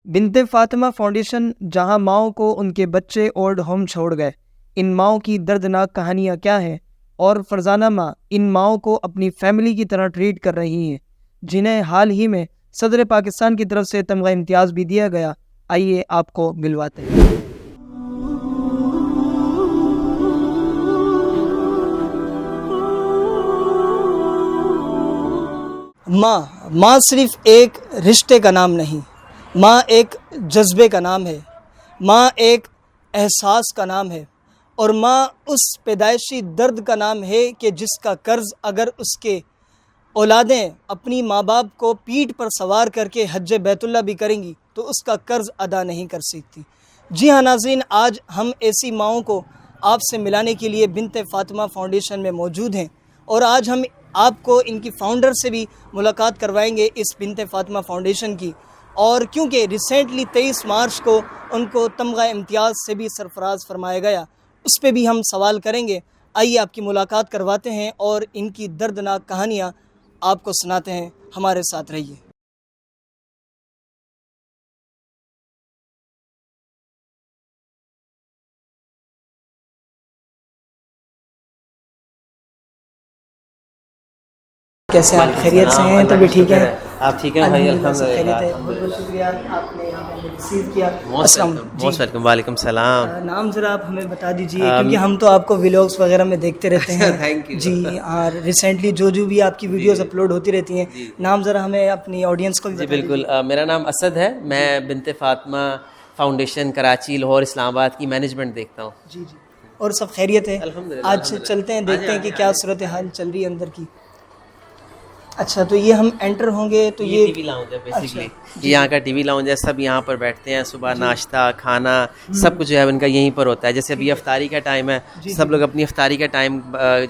بنت فاطمہ فاؤنڈیشن جہاں ماؤں کو ان کے بچے اولڈ ہوم چھوڑ گئے، ان ماؤں کی دردناک کہانیاں کیا ہیں، اور فرزانہ ماں ان ماؤں کو اپنی فیملی کی طرح ٹریٹ کر رہی ہیں، جنہیں حال ہی میں صدر پاکستان کی طرف سے تمغہ امتیاز بھی دیا گیا۔ آئیے آپ کو ملواتے ہیں۔ ماں صرف ایک رشتے کا نام نہیں، ماں ایک جذبے کا نام ہے، ماں ایک احساس کا نام ہے، اور ماں اس پیدائشی درد کا نام ہے کہ جس کا قرض اگر اس کے اولادیں اپنی ماں باپ کو پیٹھ پر سوار کر کے حج بیت اللہ بھی کریں گی تو اس کا قرض ادا نہیں کر سکتی۔ جی ہاں ناظرین، آج ہم ایسی ماؤں کو آپ سے ملانے کے لیے بنت فاطمہ فاؤنڈیشن میں موجود ہیں، اور آج ہم آپ کو ان کی فاؤنڈر سے بھی ملاقات کروائیں گے اس بنت فاطمہ فاؤنڈیشن کی، اور کیونکہ ریسنٹلی 23 مارچ کو ان کو تمغہ امتیاز سے بھی سرفراز فرمایا گیا، اس پہ بھی ہم سوال کریں گے۔ آئیے آپ کی ملاقات کرواتے ہیں اور ان کی دردناک کہانیاں آپ کو سناتے ہیں، ہمارے ساتھ رہیے۔ کیسے آپ خیریت سے ہیں؟ تو بھی ٹھیک ہے، آپ ٹھیک ہیں بھائی؟ الحمدللہ، بہت بہت شکریہ آپ نے یہاں پہ ریسیو کیا۔ Most welcome. وعلیکم السلام۔ نام ذرا آپ ہمیں بتا دیجیے، کیونکہ ہم تو آپ کو ولاگس وغیرہ میں دیکھتے رہتے ہیں۔ تھینک یو جی، اور ریسنٹلی جو بھی آپ کی ویڈیوز اپلوڈ ہوتی رہتی ہیں، نام ذرا ہمیں اپنی آڈینس کو بھی جی بتا بالکل، میرا نام اسد ہے، میں بنت فاطمہ فاؤنڈیشن کراچی، لاہور، اسلام آباد کی مینجمنٹ دیکھتا ہوں۔ جی جی، اور سب خیریت ہے؟ الحمدللہ۔ آج چلتے ہیں، دیکھتے ہیں کہ کیا صورتحال چل رہی ہے اندر کی۔ اچھا، تو یہ ہم انٹر ہوں گے تو یہ ٹی وی لاؤنج ہے بیسیکلی، یہ یہاں کا ٹی وی لاؤنج ہے، سب یہاں پر بیٹھتے ہیں، صبح ناشتہ کھانا سب کچھ جو ہے ان کا یہیں پر ہوتا ہے۔ جیسے ابھی افطاری کا ٹائم ہے، سب لوگ اپنی افطاری کا ٹائم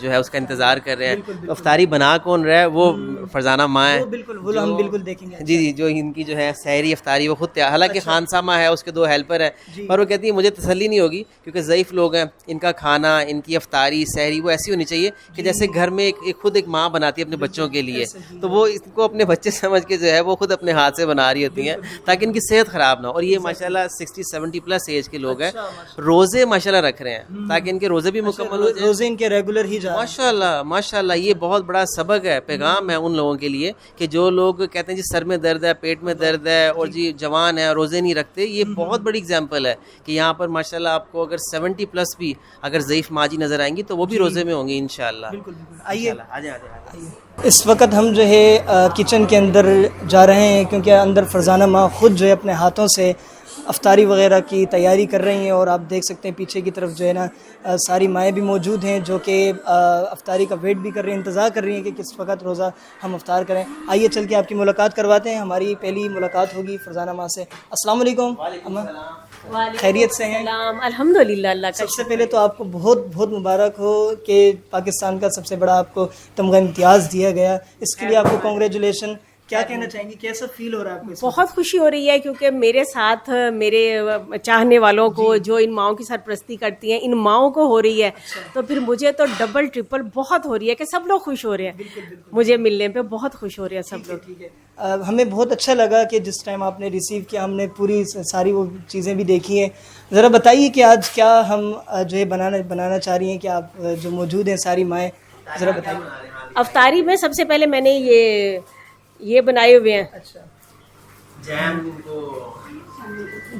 جو ہے اس کا انتظار کر رہے ہیں۔ تو افطاری بنا کون رہا ہے؟ وہ فرزانہ ماں ہے، بالکل ہم بالکل دیکھیں گے۔ جی جی، جو ان کی جو ہے سحری افطاری وہ خود تیار، حالانکہ خان سامہ ہے، اس کے 2 ہیلپر ہیں، پر وہ کہتی ہیں مجھے تسلی نہیں ہوگی کیونکہ ضعیف لوگ ہیں، ان کا کھانا، ان کی افطاری سحری وہ ایسی ہونی چاہیے کہ جیسے گھر میں خود ایک ماں بناتی ہے اپنے بچوں کے لیے، تو وہ اس کو اپنے بچے سمجھ کے جو ہے وہ خود اپنے ہاتھ سے بنا رہی ہوتی ہیں تاکہ ان کی صحت خراب نہ ہو۔ اور یہ ماشاءاللہ 60-70 پلس ایج کے لوگ ہیں، روزے ماشاءاللہ رکھ رہے ہیں تاکہ ان کے روزے بھی مکمل ہو جائیں، روزے ان کے ریگولر ہی جا رہے ہیں۔ ماشاءاللہ ماشاءاللہ، یہ بہت بڑا سبق ہے، پیغام ہے ان لوگوں کے لیے کہ جو لوگ کہتے ہیں جی سر میں درد ہے، پیٹ میں درد ہے، اور جی جوان ہے، روزے نہیں رکھتے، یہ بہت بڑی اگزامپل ہے کہ یہاں پر ماشاءاللہ آپ کو اگر 70 پلس بھی اگر ضعیف ماں جی نظر آئیں گی تو وہ بھی روزے میں ہوں گی انشاءاللہ۔ بالکل بالکل، آئیے۔ آجائیں۔ اس وقت ہم جو ہے کچن کے اندر جا رہے ہیں، کیونکہ اندر فرزانہ ماں خود جو ہے اپنے ہاتھوں سے افطاری وغیرہ کی تیاری کر رہی ہیں، اور آپ دیکھ سکتے ہیں پیچھے کی طرف جو ہے نا ساری مائیں بھی موجود ہیں جو کہ افطاری کا ویٹ بھی کر رہی ہیں، انتظار کر رہی ہیں کہ کس وقت روزہ ہم افطار کریں۔ آئیے چل کے آپ کی ملاقات کرواتے ہیں، ہماری پہلی ملاقات ہوگی فرزانہ ماں سے۔ السلام علیکم اماں، خیریت سے ہیں؟ الحمدللہ، اللہ کا سب سے پہلے تو آپ کو بہت بہت مبارک ہو کہ پاکستان کا سب سے بڑا آپ کو تمغہ امتیاز دیا گیا، اس کے لیے آپ کو کنگریچولیشن۔ کیا کہنا چاہیں گی، کیسا فیل ہو رہا ہے آپ کو؟ بہت خوشی ہو رہی ہے کیونکہ میرے ساتھ میرے چاہنے والوں کو جو ان ماؤں کی سرپرستی کرتی ہیں ان ماؤں کو ہو رہی ہے، تو پھر مجھے تو ڈبل ٹرپل بہت ہو رہی ہے کہ سب لوگ خوش ہو رہے ہیں، مجھے ملنے پہ بہت خوش ہو رہے ہیں سب لوگ۔ ٹھیک ہے، ہمیں بہت اچھا لگا کہ جس ٹائم آپ نے ریسیو کیا ہم نے پوری ساری وہ چیزیں بھی دیکھی ہیں۔ ذرا بتائیے کہ آج کیا ہم جو ہے بنانا چاہ رہی ہیں کہ آپ جو موجود ہیں ساری مائیں، ذرا بتائیے۔ افطاری میں سب سے پہلے میں نے یہ بنائے ہوئے ہیں،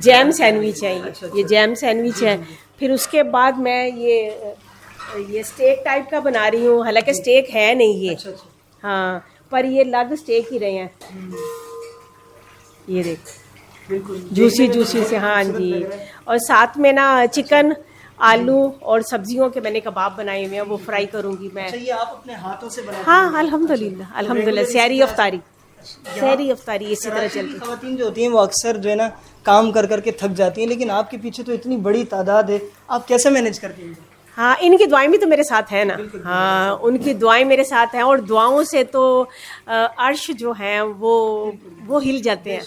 جیم سینڈوچ ہے، یہ جیم سینڈوچ ہے۔ پھر اس کے بعد میں یہ اسٹیک ٹائپ کا بنا رہی ہوں، حالانکہ اسٹیک ہے نہیں یہ، ہاں پر یہ لگ اسٹیک ہی رہے ہیں، یہ دیکھ جوسی جوسی سے، ہاں جی۔ اور ساتھ میں نا چکن، آلو اور سبزیوں کے میں نے کباب بنائے ہوئے ہیں، وہ فرائی کروں گی میں۔ یہ آپ اپنے ہاتھوں سے بناتے ہیں؟ ہاں الحمدللہ الحمدللہ، سحری افطاری اسی طرح چلتی ہے۔ خواتین جو ہوتی ہیں وہ اکثر جو ہے نا کام کر کر کے تھک جاتی ہیں، لیکن آپ کے پیچھے تو اتنی بڑی تعداد ہے، آپ کیسے مینیج کرتی ہیں؟ ہاں ان کی دعائیں بھی تو میرے ساتھ ہیں نا، ہاں ان کی دعائیں میرے ساتھ ہیں، اور دعاؤں سے تو عرش جو ہیں وہ ہل جاتے ہیں،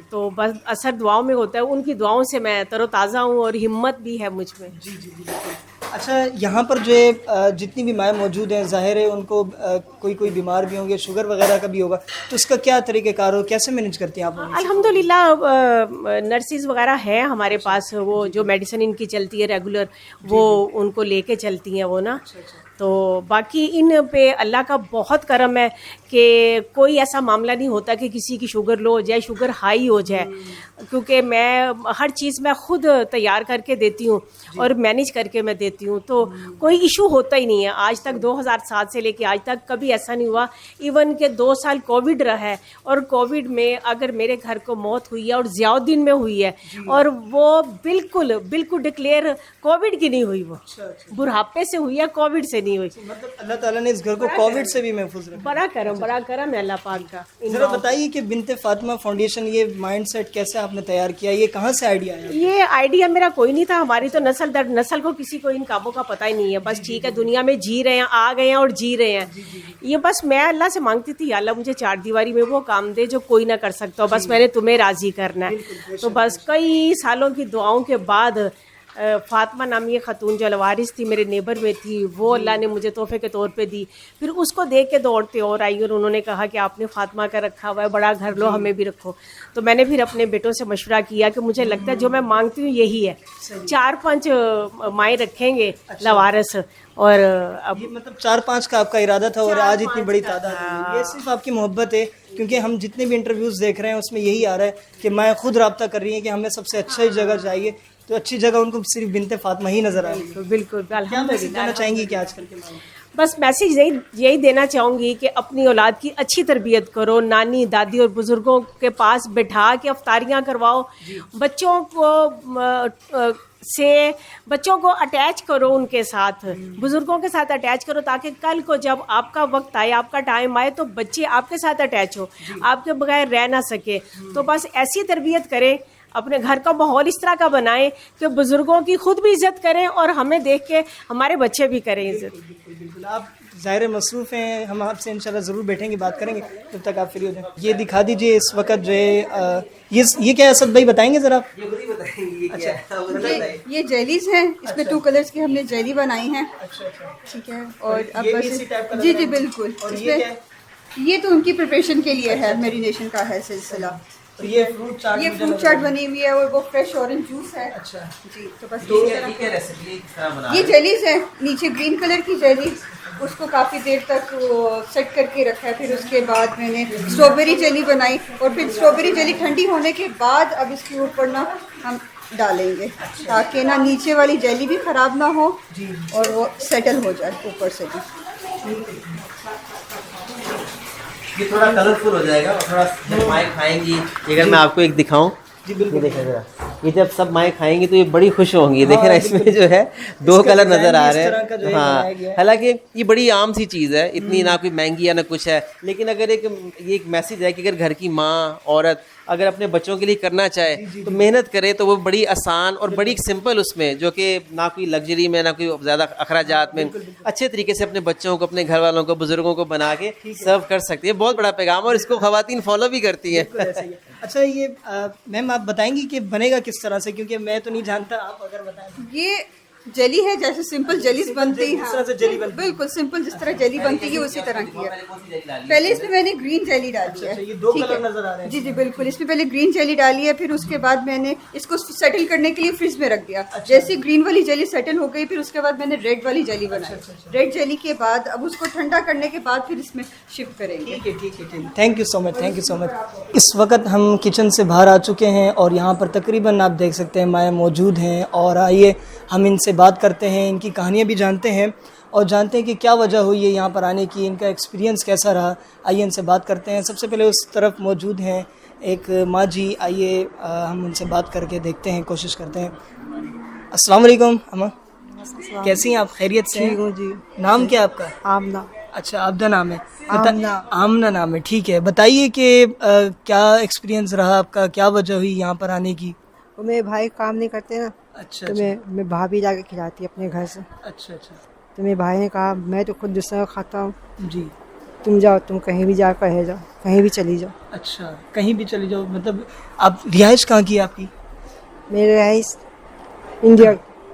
تو بس اثر دعاؤں میں ہوتا ہے، ان کی دعاؤں سے میں تر و تازہ ہوں اور ہمت بھی ہے مجھ میں۔ جی جی جی بالکل۔ اچھا یہاں پر جو جتنی بھی مائیں موجود ہیں ظاہر ہے ان کو کوئی بیمار بھی ہوں گے, شوگر وغیرہ کا بھی ہوگا, تو اس کا کیا طریقہ کار ہو, کیسے مینیج کرتی ہیں آپ؟ الحمدللہ نرسز وغیرہ ہیں ہمارے پاس, وہ جو میڈیسن ان کی چلتی ہے ریگولر وہ ان کو لے کے چلتی ہیں وہ نا. تو باقی ان پہ اللہ کا بہت کرم ہے کہ کوئی ایسا معاملہ نہیں ہوتا کہ کسی کی شوگر لو ہو جائے, شوگر ہائی ہو جائے, کیونکہ میں ہر چیز میں خود تیار کر کے دیتی ہوں اور مینیج کر کے میں دیتی ہوں, تو کوئی ایشو ہوتا ہی نہیں ہے آج تک. 2007 سے لے کے آج تک کبھی ایسا نہیں ہوا. ایون کہ 2 سال کووڈ رہا ہے, اور کووڈ میں اگر میرے گھر کو موت ہوئی ہے اور ضیاء الدین میں ہوئی ہے, اور وہ بالکل ڈکلیئر کووڈ کی نہیں ہوئی, وہ بڑھاپے سے ہوئی ہے, کووڈ سے نہیں ہوئی. مطلب اللہ تعالیٰ نے اس گھر کو کووڈ سے بھی محفوظ رکھا. بڑا کرم ہے اللہ پاک کا. ذرا بتائیے کہ بنت فاطمہ فاؤنڈیشن یہ مائنڈ سیٹ کیسے آپ نے تیار کیا, یہ کہاں سے آئیڈیا آیا؟ یہ آئیڈیا میرا کوئی نہیں تھا, ہماری تو نسل در نسل کو کسی کو ان کاموں کا پتہ ہی نہیں ہے. بس ٹھیک ہے دنیا میں جی رہے ہیں, آ گئے ہیں اور جی رہے ہیں. یہ بس میں اللہ سے مانگتی تھی, یا اللہ مجھے 4 دیواری میں وہ کام دے جو کوئی نہ کر سکتا ہو, بس میں نے تمہیں راضی کرنا ہے. تو بس کئی سالوں کی دعاؤں کے بعد فاطمہ نامی خاتون جو الوارث تھی, میرے نیبر میں تھی, وہ اللہ نے مجھے تحفے کے طور پہ دی. پھر اس کو دیکھ کے 2 عورتیں اور آئی اور انہوں نے کہا کہ آپ نے فاطمہ کا رکھا ہوا ہے, بڑا گھر لو, ہمیں بھی رکھو. تو میں نے پھر اپنے بیٹوں سے مشورہ کیا کہ مجھے لگتا ہے جو میں مانگتی ہوں یہی ہے. 4-5 مائیں رکھیں گے لوارث, اور اب مطلب 4-5 کا آپ کا ارادہ تھا اور آج اتنی بڑی تعداد ہے. یہ صرف آپ کی محبت ہے, کیونکہ ہم جتنے بھی انٹرویوز دیکھ رہے ہیں اس میں یہی آ رہا ہے کہ میں خود رابطہ کر رہی ہیں کہ ہمیں سب سے اچھی جگہ چاہیے, تو اچھی جگہ ان کو صرف بنت فاطمہ ہی نظر آ رہی ہے. بالکل کیا میسج دینا چاہیں گی کہ آج کل کے بس میسیج یہی دینا چاہوں گی کہ اپنی اولاد کی اچھی تربیت کرو, نانی دادی اور بزرگوں کے پاس بٹھا کے افطاریاں کرواؤ, بچوں کو اٹیچ کرو ان کے ساتھ, بزرگوں کے ساتھ اٹیچ کرو, تاکہ کل کو جب آپ کا وقت آئے, آپ کا ٹائم آئے, تو بچے آپ کے ساتھ اٹیچ ہو, آپ کے بغیر رہ نہ سکے. تو بس ایسی تربیت کریں, اپنے گھر کا ماحول اس طرح کا بنائیں کہ بزرگوں کی خود بھی عزت کریں اور ہمیں دیکھ کے ہمارے بچے بھی کریں عزت. بالکل آپ ظاہر مصروف ہیں, ہم آپ سے انشاءاللہ ضرور بیٹھیں گے, بات کریں گے جب تک آپ فری ہو جائیں. یہ دکھا دیجئے اس وقت جو ہے یہ کیا ہے اسد بھائی, بتائیں گے ذرا آپ؟ یہ جیلیز ہیں, اس میں 2 کلرز کی ہم نے جیلی بنائی ہیں. ٹھیک ہے, اور اب بس جی بالکل, یہ تو ان کی پریپریشن کے لیے ہے, میرینیشن کا ہے سلسلہ. یہ فروٹ چاٹ بنی ہوئی ہے, اور وہ فریش اورنج جوس ہے. اچھا جی, تو بس یہ جیلیز ہے. نیچے گرین کلر کی جیلی, اس کو کافی دیر تک سیٹ کر کے رکھا ہے. پھر اس کے بعد میں نے اسٹرابیری جیلی بنائی, اور پھر اسٹرابیری جیلی ٹھنڈی ہونے کے بعد اب اس کے اوپر نا ہم ڈالیں گے, تاکہ نا نیچے والی جیلی بھی خراب نہ ہو اور وہ سیٹل ہو جائے اوپر سے بھی. یہ تھوڑا کلرفل ہو جائے گا, اور تھوڑا جب مائیں کھائیں گی, اگر میں آپ کو ایک دکھاؤں, جی بالکل دیکھیں ذرا, یہ جب سب مائیں کھائیں گی تو یہ بڑی خوش ہوں گی. دیکھیں نا اس میں جو ہے 2 کلر نظر آ رہے ہیں. ہاں, حالانکہ یہ بڑی عام سی چیز ہے, اتنی نہ کوئی مہنگی یا نہ کچھ ہے, لیکن اگر یہ ایک میسیج ہے کہ اگر گھر کی ماں عورت اگر اپنے بچوں کے لیے کرنا چاہے تو محنت کرے, تو وہ بڑی آسان اور بڑی سمپل اس میں, جو کہ نہ کوئی لگژری میں, نہ کوئی زیادہ اخراجات میں, اچھے طریقے سے اپنے بچوں کو, اپنے گھر والوں کو, بزرگوں کو بنا کے سرو کر سکتی ہے. بہت بڑا پیغام, اور اس کو خواتین فالو بھی کرتی ہیں. اچھا یہ میم آپ بتائیں گی کہ بنے گا کس طرح سے, کیونکہ میں تو نہیں جانتا, آپ اگر بتائیں. یہ جیلی ہے جیسے سمپل جیلیز بنتی ہیں, جس طرح سے جیلی بنتی ہے, بالکل سمپل جس طرح جیلی بنتی ہے اسی طرح کی ہے. پہلے اس میں نے گرین جیلی ڈالی ہے. یہ 2 کلر نظر آ رہے ہیں. جی بالکل, اس میں پہلے گرین جیلی ڈالی ہے, پھر اس کے بعد میں نے اس کو سیٹل کرنے کے لیے فریج میں رکھ دیا. جیسے گرین والی جیلی سیٹل ہو گئی, پھر اس کے بعد میں نے ریڈ والی جیلی بنائی. ریڈ جیلی کے بعد اب اس کو ٹھنڈا کرنے کے بعد پھر اس میں شفٹ کریں گے. ٹھیک ہے. Thank you so much, thank you so much. اس وقت ہم کچن سے باہر آ چکے ہیں, اور یہاں پر تقریباً آپ دیکھ سکتے ہیں مائیں موجود ہیں, اور آئیے ہم ان سے بات کرتے ہیں, ان کی کہانیاں بھی جانتے ہیں, اور جانتے ہیں کہ کیا وجہ ہوئی ہے یہاں پر آنے کی, ان کا ایکسپیرینس کیسا رہا. آئیے ان سے بات کرتے ہیں. سب سے پہلے اس طرف موجود ہیں ایک ماں جی, آئیے ہم ان سے بات کر کے دیکھتے ہیں, کوشش کرتے ہیں. السلام علیکم اماں, کیسی ہیں آپ, خیریت سے ہیں؟ جی. نام کیا آپ کا؟ آمنہ. اچھا عابدہ نام ہے, آمنہ نام ہے. ٹھیک ہے, بتائیے کہ کیا ایکسپیرینس رہا آپ کا, کیا وجہ ہوئی یہاں پر آنے کی؟ تو میرے بھائی کام نہیں کرتے نا, اچھا تو میں بھابھی لا کے کھلاتی اپنے گھر سے. اچھا. تو میرے بھائی نے کہا میں تو خود دوسرا کھاتا ہوں, جی تم جاؤ, تم کہیں بھی جا کر رہ جاؤ, کہیں بھی چلی جاؤ. اچھا, کہیں بھی چلی جاؤ. مطلب آپ رہائش کہاں کی ہے آپ کی؟ میرے رہائش انڈیا.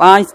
5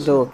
2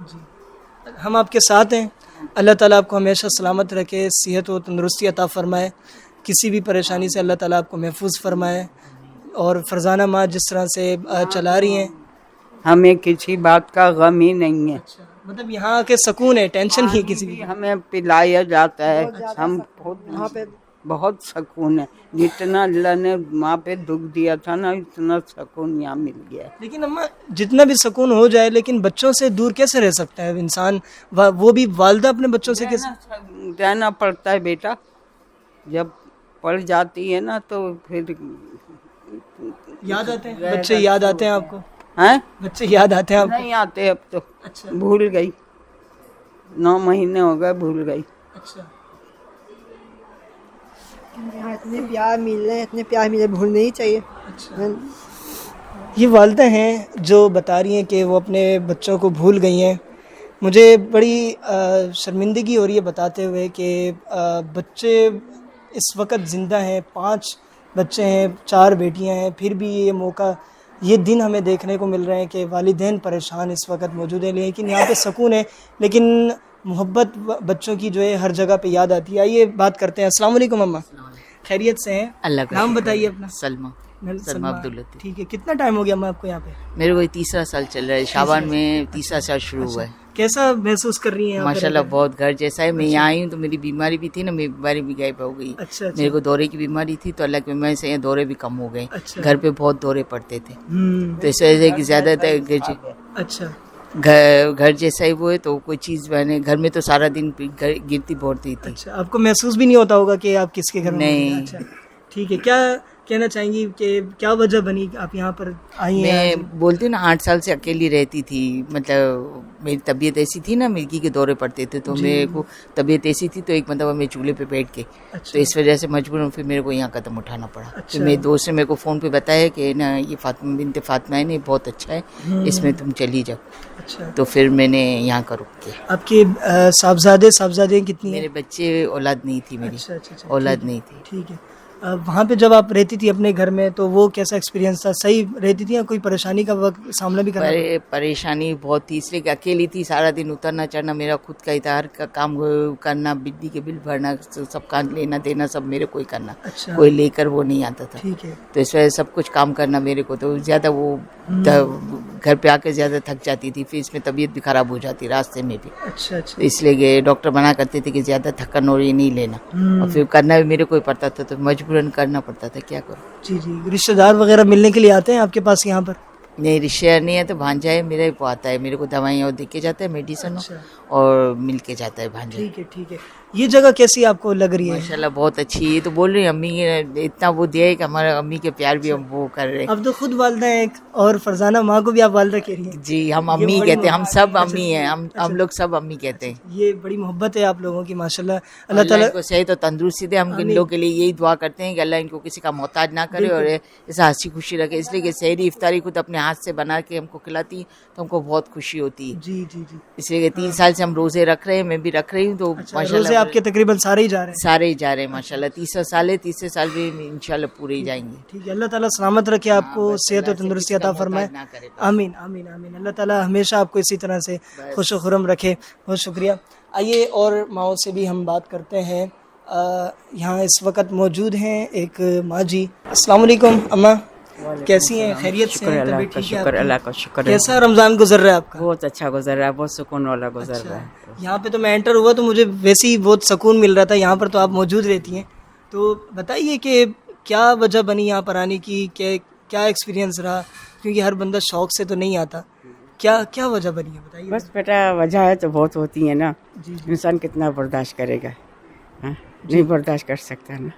جی ہم آپ کے ساتھ ہیں. اللہ تعالیٰ آپ کو ہمیشہ سلامت رکھے, صحت و تندرستی عطا فرمائے, کسی بھی پریشانی سے اللہ تعالیٰ آپ کو محفوظ فرمائے. اور فرزانہ ماں جس طرح سے چلا رہی ہیں, ہمیں کسی بات کا غم ہی نہیں ہے. مطلب یہاں آ کے سکون ہے, ٹینشن نہیں ہے کسی بھی. ہمیں پلایا جاتا ہے, ہم وہاں پہ بہت سکون ہے. جتنا اللہ نے وہاں پہ دکھ دیا تھا نا, اتنا سکون یہاں مل گیا ہے. لیکن اماں جتنا بھی سکون ہو جائے لیکن بچوں سے دور کیسے رہ سکتا ہے انسان, وہ بھی والدہ اپنے بچوں سے کیسے رہنا پڑتا ہے بیٹا. جب پڑ جاتی ہے نا تو پھر یاد آتے ہیں بچے, یاد آتے ہیں آپ کو؟ ہیں بچے یاد آتے ہیں آپ کو؟ نہیں آتے اب تو, بھول گئی. 9 مہینے ہو گئے, بھول گئی. اچھا یہاں اتنے پیار مل رہے ہیں, اتنے پیار ملے, بھولنے نہیں چاہیے. یہ والدہ ہیں جو بتا رہی ہیں کہ وہ اپنے بچوں کو بھول گئی ہیں. مجھے بڑی شرمندگی ہو رہی ہے بتاتے ہوئے کہ بچے اس وقت زندہ ہیں, 5 بچے ہیں, 4 بیٹیاں ہیں, پھر بھی یہ موقع, یہ دن ہمیں دیکھنے کو مل رہے ہیں کہ والدین پریشان اس وقت موجود ہیں. لیکن یہاں پہ سکون ہے, لیکن محبت بچوں کی جو ہے ہر جگہ پہ یاد آتی ہے. آئیے بات کرتے ہیں. السلام علیکم اماں, خیریت سے ہیں؟ اللہ کا نام بتائیے اپنا. سلمہ عبداللطیف. ٹھیک ہے, کتنا ٹائم ہو گیا اماں آپ کو یہاں پہ؟ میرے کو 3 سال چل رہا ہے, شعبان میں 3 سال شروع ہوا ہے. کیسا محسوس کر رہی ہیں؟ ماشاء اللہ بہت گھر جیسا ہے. میں یہاں آئی ہوں تو میری بیماری بھی تھی نا, میری بیماری بھی غائب ہو گئی. میرے کو دورے کی بیماری تھی تو اللہ کی بیماری سے دورے بھی کم ہو گئے. گھر پہ بہت دورے پڑتے تھے تو اس وجہ سے کہ زیادہ تر اچھا گھر جیسا ہی وہ ہے تو کوئی چیز بنے گھر میں تو سارا دن گرتی پڑتی تھی. اچھا, آپ کو محسوس بھی نہیں ہوتا ہوگا کہ آپ کس کے گھر میں؟ نہیں. اچھا ٹھیک ہے, کیا کہنا چاہیں گی کہ کیا وجہ بنی آپ یہاں پر آئی ہیں؟ میں بولتی ہوں نا 8 سال سے اکیلی رہتی تھی. مطلب میری طبیعت ایسی تھی نا, مرگی کے دورے پڑتے تھے تو میرے کو طبیعت ایسی تھی تو ایک مرتبہ میں چولہے پہ بیٹھ کے تو اس وجہ سے مجبوراً پھر میرے کو یہاں قدم اٹھانا پڑا. تو میرے دوست نے میرے کو فون پہ بتایا کہ نا یہ فاطمہ بنت فاطمہ ہے نا, یہ بہت اچھا ہے, اس میں تم چلی جاؤ. تو پھر میں نے یہاں کا رک کے. آپ کے صاحبزادے کتنی ہیں؟ میرے بچے اولاد نہیں تھی, میری اولاد نہیں تھی. ٹھیک ہے. وہاں پہ جب آپ رہتی تھی اپنے گھر میں تو وہ کیسا ایکسپیرینس تھا؟ صحیح رہتی تھی یا کوئی پریشانی کا وقت سامنا بھی کرنا؟ پریشانی بہت تھی, اس لیے کہ اکیلی تھی, سارا دن اترنا چڑھنا, میرا خود کا اتحار کا کام کرنا, بجلی کے بل بھرنا, سب کا لینا دینا سب میرے کو ہی کرنا. کوئی لے کر وہ نہیں آتا تھا. ٹھیک ہے. تو اس وجہ سے سب کچھ کام کرنا میرے کو, تو زیادہ وہ گھر پہ آ کے زیادہ تھک جاتی تھی, پھر اس میں طبیعت بھی خراب ہو جاتی راستے میں بھی. اچھا اچھا. اس لیے کہ ڈاکٹر منع کرتے تھے کہ زیادہ تھکن اور یہ نہیں لینا, اور پھر کرنا بھی میرے کو ہی پڑتا تھا تو مجبوراً کرنا پڑتا تھا, کیا کروں. جی جی. رشتہ دار وغیرہ ملنے کے لیے آتے ہیں آپ کے پاس یہاں پر؟ نہیں, رشتہ دار نہیں ہے تو بھانجا ہے میرا, وہ آتا ہے میرے کو دوائیں اور دے کے جاتا ہے, میڈیسن اور مل کے جاتا ہے بھانجا. ٹھیک ہے ٹھیک ہے. یہ جگہ کیسی آپ کو لگ رہی ہے؟ ماشاء اللہ بہت اچھی ہے. یہ تو بول رہی امی اتنا وہ دیا ہے کہ ہمارے امی کے پیار بھی ہم وہ کر رہے ہیں. اب تو خود والدہ ہیں اور فرزانہ ماں کو بھی آپ والدہ کہہ رہی ہیں. جی ہم امی کہتے ہیں, ہم سب امی ہیں, ہم لوگ سب امی کہتے ہیں. یہ بڑی محبت ہے آپ لوگوں کی ماشاءاللہ. اللہ تعالیٰ کو صحت و تندرستی دے. ہم ان لوگوں کے لیے یہی دعا کرتے ہیں کہ اللہ ان کو کسی کا محتاج نہ کرے اور ایسا ہنسی خوشی رکھے. اس لیے کہ سحری افطاری خود اپنے ہاتھ سے بنا کے ہم کو کھلاتی تو ہم کو بہت خوشی ہوتی ہے. جی جی جی. اس لیے کہ 3 سال سے ہم روزے رکھ رہے ہیں, میں بھی رکھ رہی ہوں. تو روزے آپ کے تقریباً سارے ہی جا رہے ہیں؟ سارے ہی جا رہے ہیں ماشاء اللہ. 30 سال ہے, 30 سال بھی انشاءاللہ پورے ہی جائیں گے. ٹھیک ہے. اللہ تعالیٰ سلامت رکھے آپ کو, صحت و تندرستی عطا فرمائے. آمین آمین آمین. اللہ تعالیٰ ہمیشہ آپ کو اسی طرح سے خوش و خرم رکھے. بہت شکریہ. آئیے اور ماؤں سے بھی ہم بات کرتے ہیں. یہاں اس وقت موجود ہیں ایک ماں جی. السلام علیکم اماں, کیسی ہیں؟ خیریت سے ہیں؟ طبیعت ٹھیک ہے؟ شکر اللہ کا شکر. کیسا رمضان گزر رہا ہے آپ کا؟ بہت اچھا گزر رہا ہے, بہت سکون والا گزر رہا ہے. یہاں پہ تو میں انٹر ہوا تو مجھے ویسے ہی بہت سکون مل رہا تھا. یہاں پر تو آپ موجود رہتی ہیں, تو بتائیے کہ کیا وجہ بنی یہاں پر آنے کی, کہ کیا ایکسپیرینس رہا, کیونکہ ہر بندہ شوق سے تو نہیں آتا. کیا وجہ بنی ہے بتائیے. بس بیٹا وجہ ہے تو بہت ہوتی ہے نا, انسان کتنا برداشت کرے گا, نہیں برداشت کر سکتا نا.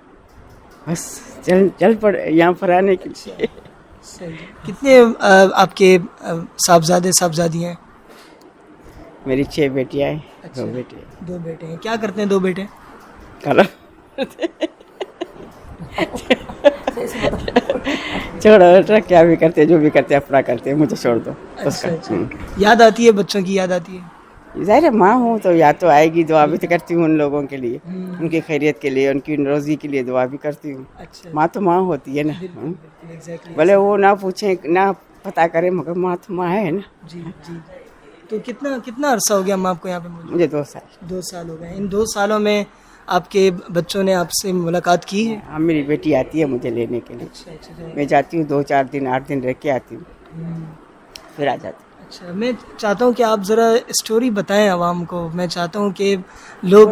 بس چل پڑ یہاں پر آنے کے لیے. کتنے آپ کے صاحبزادی ہیں؟ میری 6 بیٹیاں ہیں. 2 بیٹے. 2 بیٹے ہیں. کیا کرتے ہیں 2 بیٹے؟ چھوڑو بیٹا, کیا بھی کرتے جو بھی کرتے اپنا کرتے, مجھے چھوڑ دو. یاد آتی ہے بچوں کی؟ یاد آتی ہے. ظاہر ہے ماں ہوں تو یاد تو آئے گی. دعا بھی تو کرتی ہوں ان لوگوں کے لیے, ان کی خیریت کے لیے, ان کی روزی کے لیے دعا بھی کرتی ہوں. ماں تو ماں ہوتی ہے نا, بھلے وہ نہ پوچھیں نہ پتہ کریں, مگر ماں تو ماں ہے نا. جی جی. تو کتنا عرصہ ہو گیا ہم آپ کو یہاں پہ موجود؟ مجھے 2 سال. 2 سال ہو گئے. ان 2 سالوں میں آپ کے بچوں نے آپ سے ملاقات کی ہے؟ ہاں میری بیٹی آتی ہے مجھے لینے کے لیے. میں جاتی ہوں 2-4 دن 8 دن رہ کے آتی ہوں پھر آ جاتی ہوں. اچھا میں چاہتا ہوں کہ آپ ذرا اسٹوری بتائیں عوام کو. میں چاہتا ہوں کہ لوگ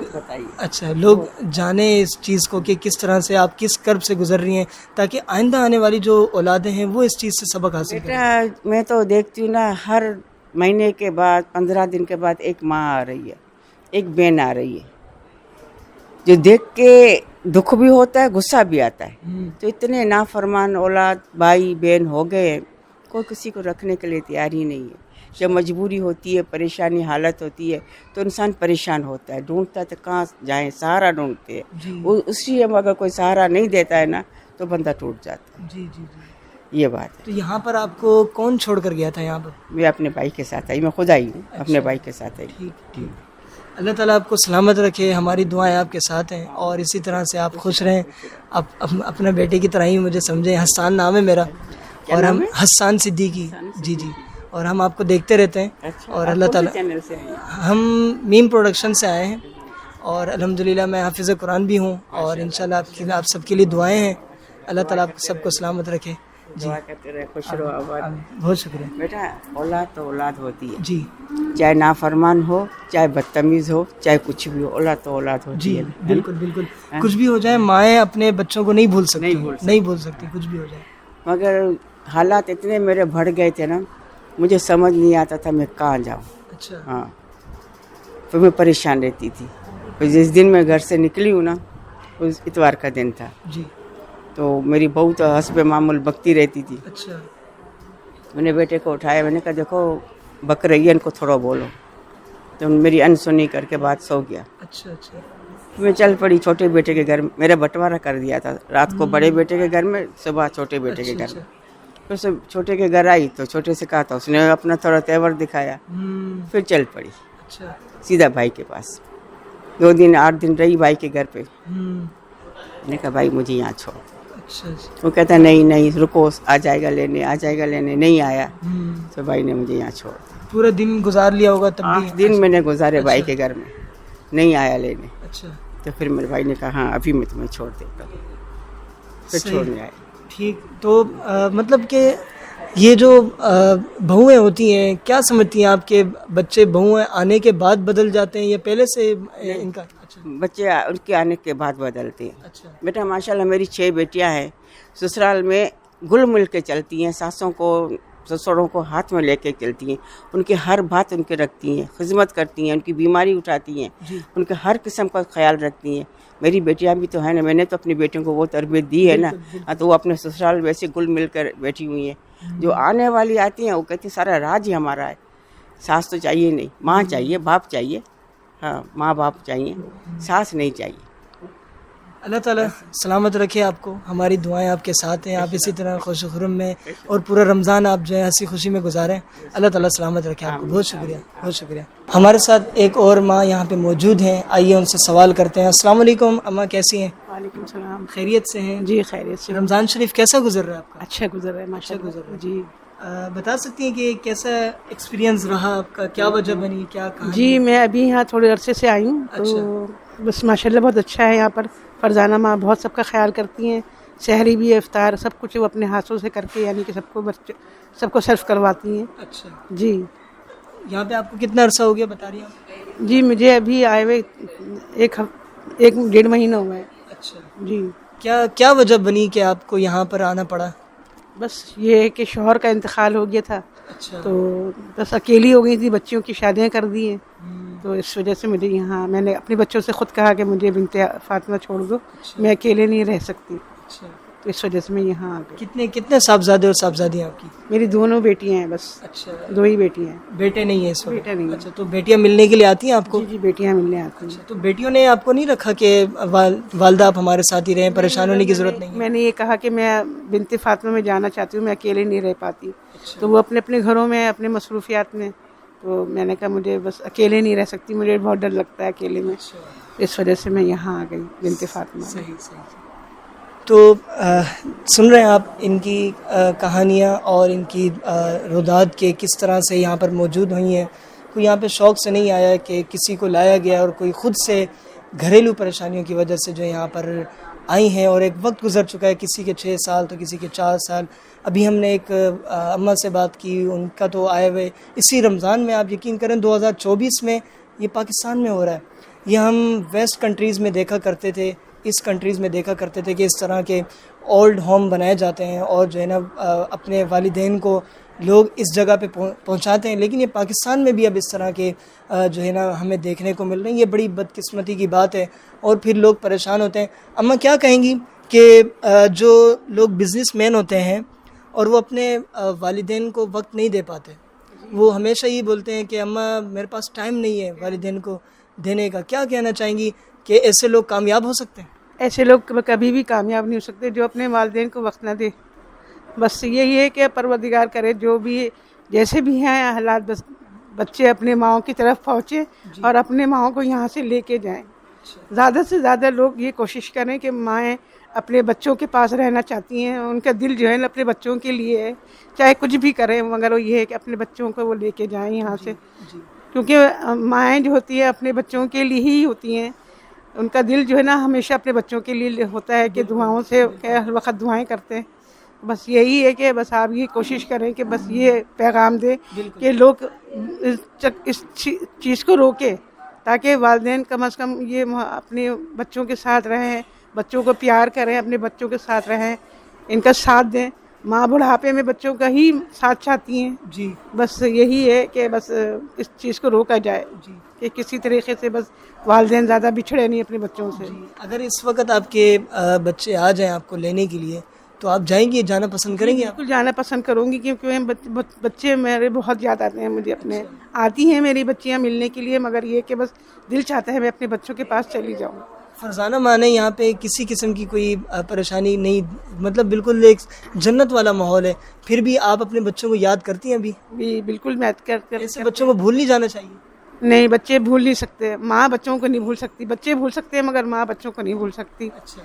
لوگ جانیں اس چیز کو کہ کس طرح سے آپ کس کرب سے گزر رہی ہیں تاکہ آئندہ آنے والی جو اولادیں ہیں وہ اس چیز سے سبق حاصل کریں. بیٹا میں تو دیکھتی ہوں نا ہر مہینے کے بعد 15 دن کے بعد ایک ماں آ رہی ہے, ایک بہن آ رہی ہے, جو دیکھ کے دکھ بھی ہوتا ہے غصہ بھی آتا ہے. تو اتنے نافرمان اولاد بھائی بہن ہو گئے ہیں, کوئی کسی کو رکھنے کے لیے تیار ہی نہیں ہے. جب مجبوری ہوتی ہے, پریشانی حالت ہوتی ہے تو انسان پریشان ہوتا ہے, ڈھونڈتا ہے تو کہاں جائیں, سہارا ڈھونڈتے ہیں. اسی میں اگر کوئی سہارا نہیں دیتا ہے نا تو بندہ ٹوٹ جاتا ہے. جی جی جی. یہ بات ہے. تو یہاں پر آپ کو کون چھوڑ کر گیا تھا یہاں پر؟ میں اپنے بھائی کے ساتھ آئی, میں خود آئی ہوں اپنے بھائی کے ساتھ آئی. ٹھیک. اللہ تعالیٰ آپ کو سلامت رکھے, ہماری دعائیں آپ کے ساتھ ہیں اور اسی طرح سے آپ خوش رہیں. آپ اپنے بیٹے کی طرح ہی مجھے سمجھیں. حسان نام ہے میرا اور ہم حسان صدیقی. جی جی. اور ہم آپ کو دیکھتے رہتے ہیں اور اللہ تعالیٰ ہم میم پروڈکشن سے آئے ہیں اور الحمدللہ میں حافظ قرآن بھی ہوں اور انشاءاللہ آپ سب کے لیے دعائیں ہیں. اللہ تعالیٰ آپ سب کو سلامت رکھے. دعا کرتے رہے, خوش رہو, آباد. بہت شکریہ. بیٹا اولاد تو اولاد ہوتی ہے, جی چاہے نافرمان ہو, چاہے بدتمیز ہو, چاہے کچھ بھی ہو, اولاد تو اولاد ہوتی جی ہے. بالکل بالکل. کچھ بھی ہو جائے مائیں اپنے بچوں کو نہیں بھول سکتی, نہیں بھول سکتی کچھ بھی ہو جائے. مگر حالات اتنے میرے بڑھ گئے تھے نا, مجھے سمجھ نہیں آتا تھا میں کہاں جاؤں. اچھا. ہاں پھر میں پریشان رہتی تھی. پھر جس دن میں گھر سے نکلی ہوں نا, اس اتوار کا دن تھا, جی. تو میری بہو تو حسب معمول بکتی رہتی تھی. اچھا. میں نے بیٹے کو اٹھایا, میں نے کہا دیکھو بک رہی ہے, ان کو تھوڑا بولو. تو میری انسنی کر کے بعد سو گیا. اچھا اچھا. میں چل پڑی چھوٹے بیٹے کے گھر میں. میرا بٹوارہ کر دیا تھا, رات کو بڑے بیٹے کے گھر میں, صبح چھوٹے بیٹے کے گھر میں. پھر سے چھوٹے کے گھر آئی تو چھوٹے سے کہا تھا, اس نے اپنا تھوڑا تیور دکھایا. پھر چل پڑی اچھا. سیدھا بھائی کے پاس. 2 دن 8 دن رہی بھائی کے گھر پہ. میں نے کہا بھائی مجھے یہاں چھوڑ. وہ کہتا نہیں رکو, آ جائے گا لینے. نہیں آیا تو بھائی نے مجھے یہاں چھوڑ. پورا دن گزار لیا ہوگا تب بھی؟ 8 دن میں نے گزارے بھائی کے گھر میں, نہیں آیا لینے. اچھا. تو پھر میرے بھائی نے کہا ہاں ابھی میں تمہیں چھوڑ دیتا ہوں. پھر چھوڑنے آئے. ٹھیک. تو مطلب کہ یہ جو بہویں ہوتی ہیں, کیا سمجھتی ہیں آپ کے بچے بہویں آنے کے بعد بدل جاتے ہیں یا پہلے سے ان کا؟ بچے ان کے آنے کے بعد بدلتے ہیں. اچھا. بیٹا ماشاءاللہ میری 6 بیٹیاں ہیں, سسرال میں گل مل کے چلتی ہیں, ساسوں کو سسروں کو ہاتھ میں لے کے چلتی ہیں, ان کی ہر بات ان کے رکھتی ہیں, خدمت کرتی ہیں, ان کی بیماری اٹھاتی ہیں, ان کے ہر قسم کا خیال رکھتی ہیں. میری بیٹیاں بھی تو ہیں نا, میں نے تو اپنی بیٹیوں کو وہ تربیت دی ہے نا, تو وہ اپنے سسرال ویسے گل مل کر بیٹھی ہوئی ہیں. جو آنے والی آتی ہیں وہ کہتی ہیں سارا راج ہی ہمارا ہے, ساس تو چاہیے نہیں, ماں چاہیے, باپ چاہیے. ہاں ماں باپ چاہیے, ساس نہیں چاہیے. اللہ تعالیٰ سلامت رکھے آپ کو. ہماری دعائیں آپ کے ساتھ ہیں. آپ اسی طرح خوش و خرم میں اور پورا رمضان آپ جو ہے ہنسی خوشی میں گزاریں. اللہ تعالیٰ سلامت رکھے آپ کو. بہت شکریہ, بہت شکریہ. ہمارے ساتھ ایک اور ماں یہاں پہ موجود ہیں, آئیے ان سے سوال کرتے ہیں. السلام علیکم اماں, کیسی ہیں؟ وعلیکم السلام. خیریت سے ہیں؟ جی خیریت سے. رمضان شریف کیسا گزر رہا ہے آپ کا؟ اچھا گزر رہا ہے ماشاء اللہ. گزر رہا ہے. جی بتا سکتی ہیں کہ کیسا ایکسپیرینس رہا آپ کا, کیا وجہ بنی, کیا کہانی؟ جی میں ابھی یہاں تھوڑے عرصے سے آئی ہوں, تو بس ماشاء اللہ بہت اچھا ہے یہاں پر. فرزانہ ماں بہت سب کا خیال کرتی ہیں, سحری بھی, افطار, سب کچھ وہ اپنے ہاتھوں سے کر کے یعنی کہ سب کو سرو کرواتی ہیں. اچھا. جی یہاں پہ آپ کو کتنا عرصہ ہو گیا بتا رہی ہیں؟ جی مجھے ابھی آئے ہوئے 1-1.5 مہینہ ہوا ہے. اچھا. جی کیا وجہ بنی کہ آپ کو یہاں پر آنا پڑا؟ بس یہ ہے کہ شوہر کا انتقال ہو گیا تھا. اچھا. تو بس اکیلی ہو گئی تھی, بچیوں کی شادیاں کر دی ہیں, تو اس وجہ سے مجھے یہاں, میں نے اپنے بچوں سے خود کہا کہ مجھے بنت فاطمہ چھوڑ دو, میں اکیلے نہیں رہ سکتی. اچھا. تو اس وجہ سے میں یہاں آ گئی. کتنے صاحبزادے اور صاحبزادیاں آپ کی؟ میری 2 بیٹیاں ہیں بس. اچھا. 2 ہی بیٹیاں ہیں, بیٹے نہیں ہیں اس وقت؟ بیٹا نہیں. اچھا. تو بیٹیاں ملنے کے لیے آتی ہیں آپ کو؟ جی بیٹیاں ملنے آتی ہیں. تو بیٹیوں نے آپ کو نہیں رکھا کہ والدہ آپ ہمارے ساتھ ہی رہیں, پریشان ہونے کی ضرورت نہیں ہے؟ میں نے یہ کہا کہ میں بنت فاطمہ میں جانا چاہتی ہوں, میں اکیلے نہیں رہ پاتی. تو وہ اپنے اپنے گھروں میں, اپنے مصروفیات میں, تو میں نے کہا مجھے بس اکیلے نہیں رہ سکتی, مجھے بہت ڈر لگتا ہے اکیلے میں. اس وجہ سے میں یہاں آ گئی بنت فاطمہ. صحیح. تو سن رہے ہیں آپ ان کی کہانیاں اور ان کی روداد کے کس طرح سے یہاں پر موجود ہوئی ہیں. کوئی یہاں پہ شوق سے نہیں آیا کہ کسی کو لایا گیا، اور کوئی خود سے گھریلو پریشانیوں کی وجہ سے جو یہاں پر آئی ہیں، اور ایک وقت گزر چکا ہے، کسی کے 6 سال تو کسی کے 4 سال. ابھی ہم نے ایک اماں سے بات کی، ان کا تو آئے ہوئے اسی رمضان میں، آپ یقین کریں 2024 میں یہ پاکستان میں ہو رہا ہے. یہ ہم ویسٹ کنٹریز میں دیکھا کرتے تھے، اس کنٹریز میں دیکھا کرتے تھے کہ اس طرح کے اولڈ ہوم بنائے جاتے ہیں، اور جو ہے نا اپنے والدین کو لوگ اس جگہ پہ پہنچاتے ہیں. لیکن یہ پاکستان میں بھی اب اس طرح کے جو ہے نا ہمیں دیکھنے کو مل رہے ہیں. یہ بڑی بدقسمتی کی بات ہے، اور پھر لوگ پریشان ہوتے ہیں. اماں کیا کہیں گی کہ جو لوگ بزنس مین ہوتے ہیں اور وہ اپنے والدین کو وقت نہیں دے پاتے، وہ ہمیشہ یہ بولتے ہیں کہ اماں میرے پاس ٹائم نہیں ہے والدین کو دینے کا، کیا کہنا چاہیں گی کہ ایسے لوگ کامیاب ہو سکتے ہیں؟ ایسے لوگ کبھی بھی کامیاب نہیں ہو سکتے جو اپنے والدین کو وقت نہ دے. بس یہی ہے کہ پروردگار کرے جو بھی جیسے بھی ہیں حالات، بس بچے اپنے ماؤں کی طرف پہنچے اور اپنے ماؤں کو یہاں سے لے کے جائیں. زیادہ سے زیادہ لوگ یہ کوشش کریں کہ مائیں اپنے بچوں کے پاس رہنا چاہتی ہیں، ان کا دل جو ہے نا اپنے بچوں کے لیے ہے، چاہے کچھ بھی کریں، مگر وہ یہ ہے کہ اپنے بچوں کو وہ لے کے جائیں یہاں سے. کیونکہ مائیں جو ہوتی ہیں اپنے بچوں کے لیے ہی ہوتی ہیں، ان کا دل جو ہے نا ہمیشہ اپنے بچوں کے لیے ہوتا ہے کہ دعاؤں سے ہر وقت دعائیں کرتے ہیں. بس یہی ہے کہ بس آپ یہ کوشش کریں کہ بس یہ پیغام دیں کہ لوگ اس چیز کو روکیں، تاکہ والدین کم از کم یہ اپنے بچوں کے ساتھ رہیں، بچوں کو پیار کریں، اپنے بچوں کے ساتھ رہیں، ان کا ساتھ دیں. ماں بڑھاپے میں بچوں کا ہی ساتھ چاہتی ہیں. جی بس یہی ہے کہ بس اس چیز کو روکا جائے کہ کسی طریقے سے بس والدین زیادہ بچھڑے نہیں اپنے بچوں سے. اگر اس وقت آپ کے بچے آ جائیں آپ کو لینے کے لیے تو آپ جائیں گی، جانا پسند کریں گے آپ؟ بالکل جانا پسند کروں گی، کیونکہ بچے میرے بہت یاد آتے ہیں مجھے اپنے. آتی ہیں میری بچیاں ملنے کے لیے، مگر یہ کہ بس دل چاہتا ہے میں اپنے بچوں کے پاس چلی جاؤں. فرزانہ مانے یہاں پہ کسی قسم کی کوئی پریشانی نہیں، مطلب بالکل ایک جنت والا ماحول ہے، پھر بھی آپ اپنے بچوں کو یاد کرتی ہیں ابھی؟ بالکل میں ایسے بچوں کو بھول نہیں جانا چاہیے. نہیں، بچے بھول نہیں سکتے، ماں بچوں کو نہیں بھول سکتی. بچے بھول سکتے ہیں مگر ماں بچوں کو نہیں بھول سکتی. اچھا.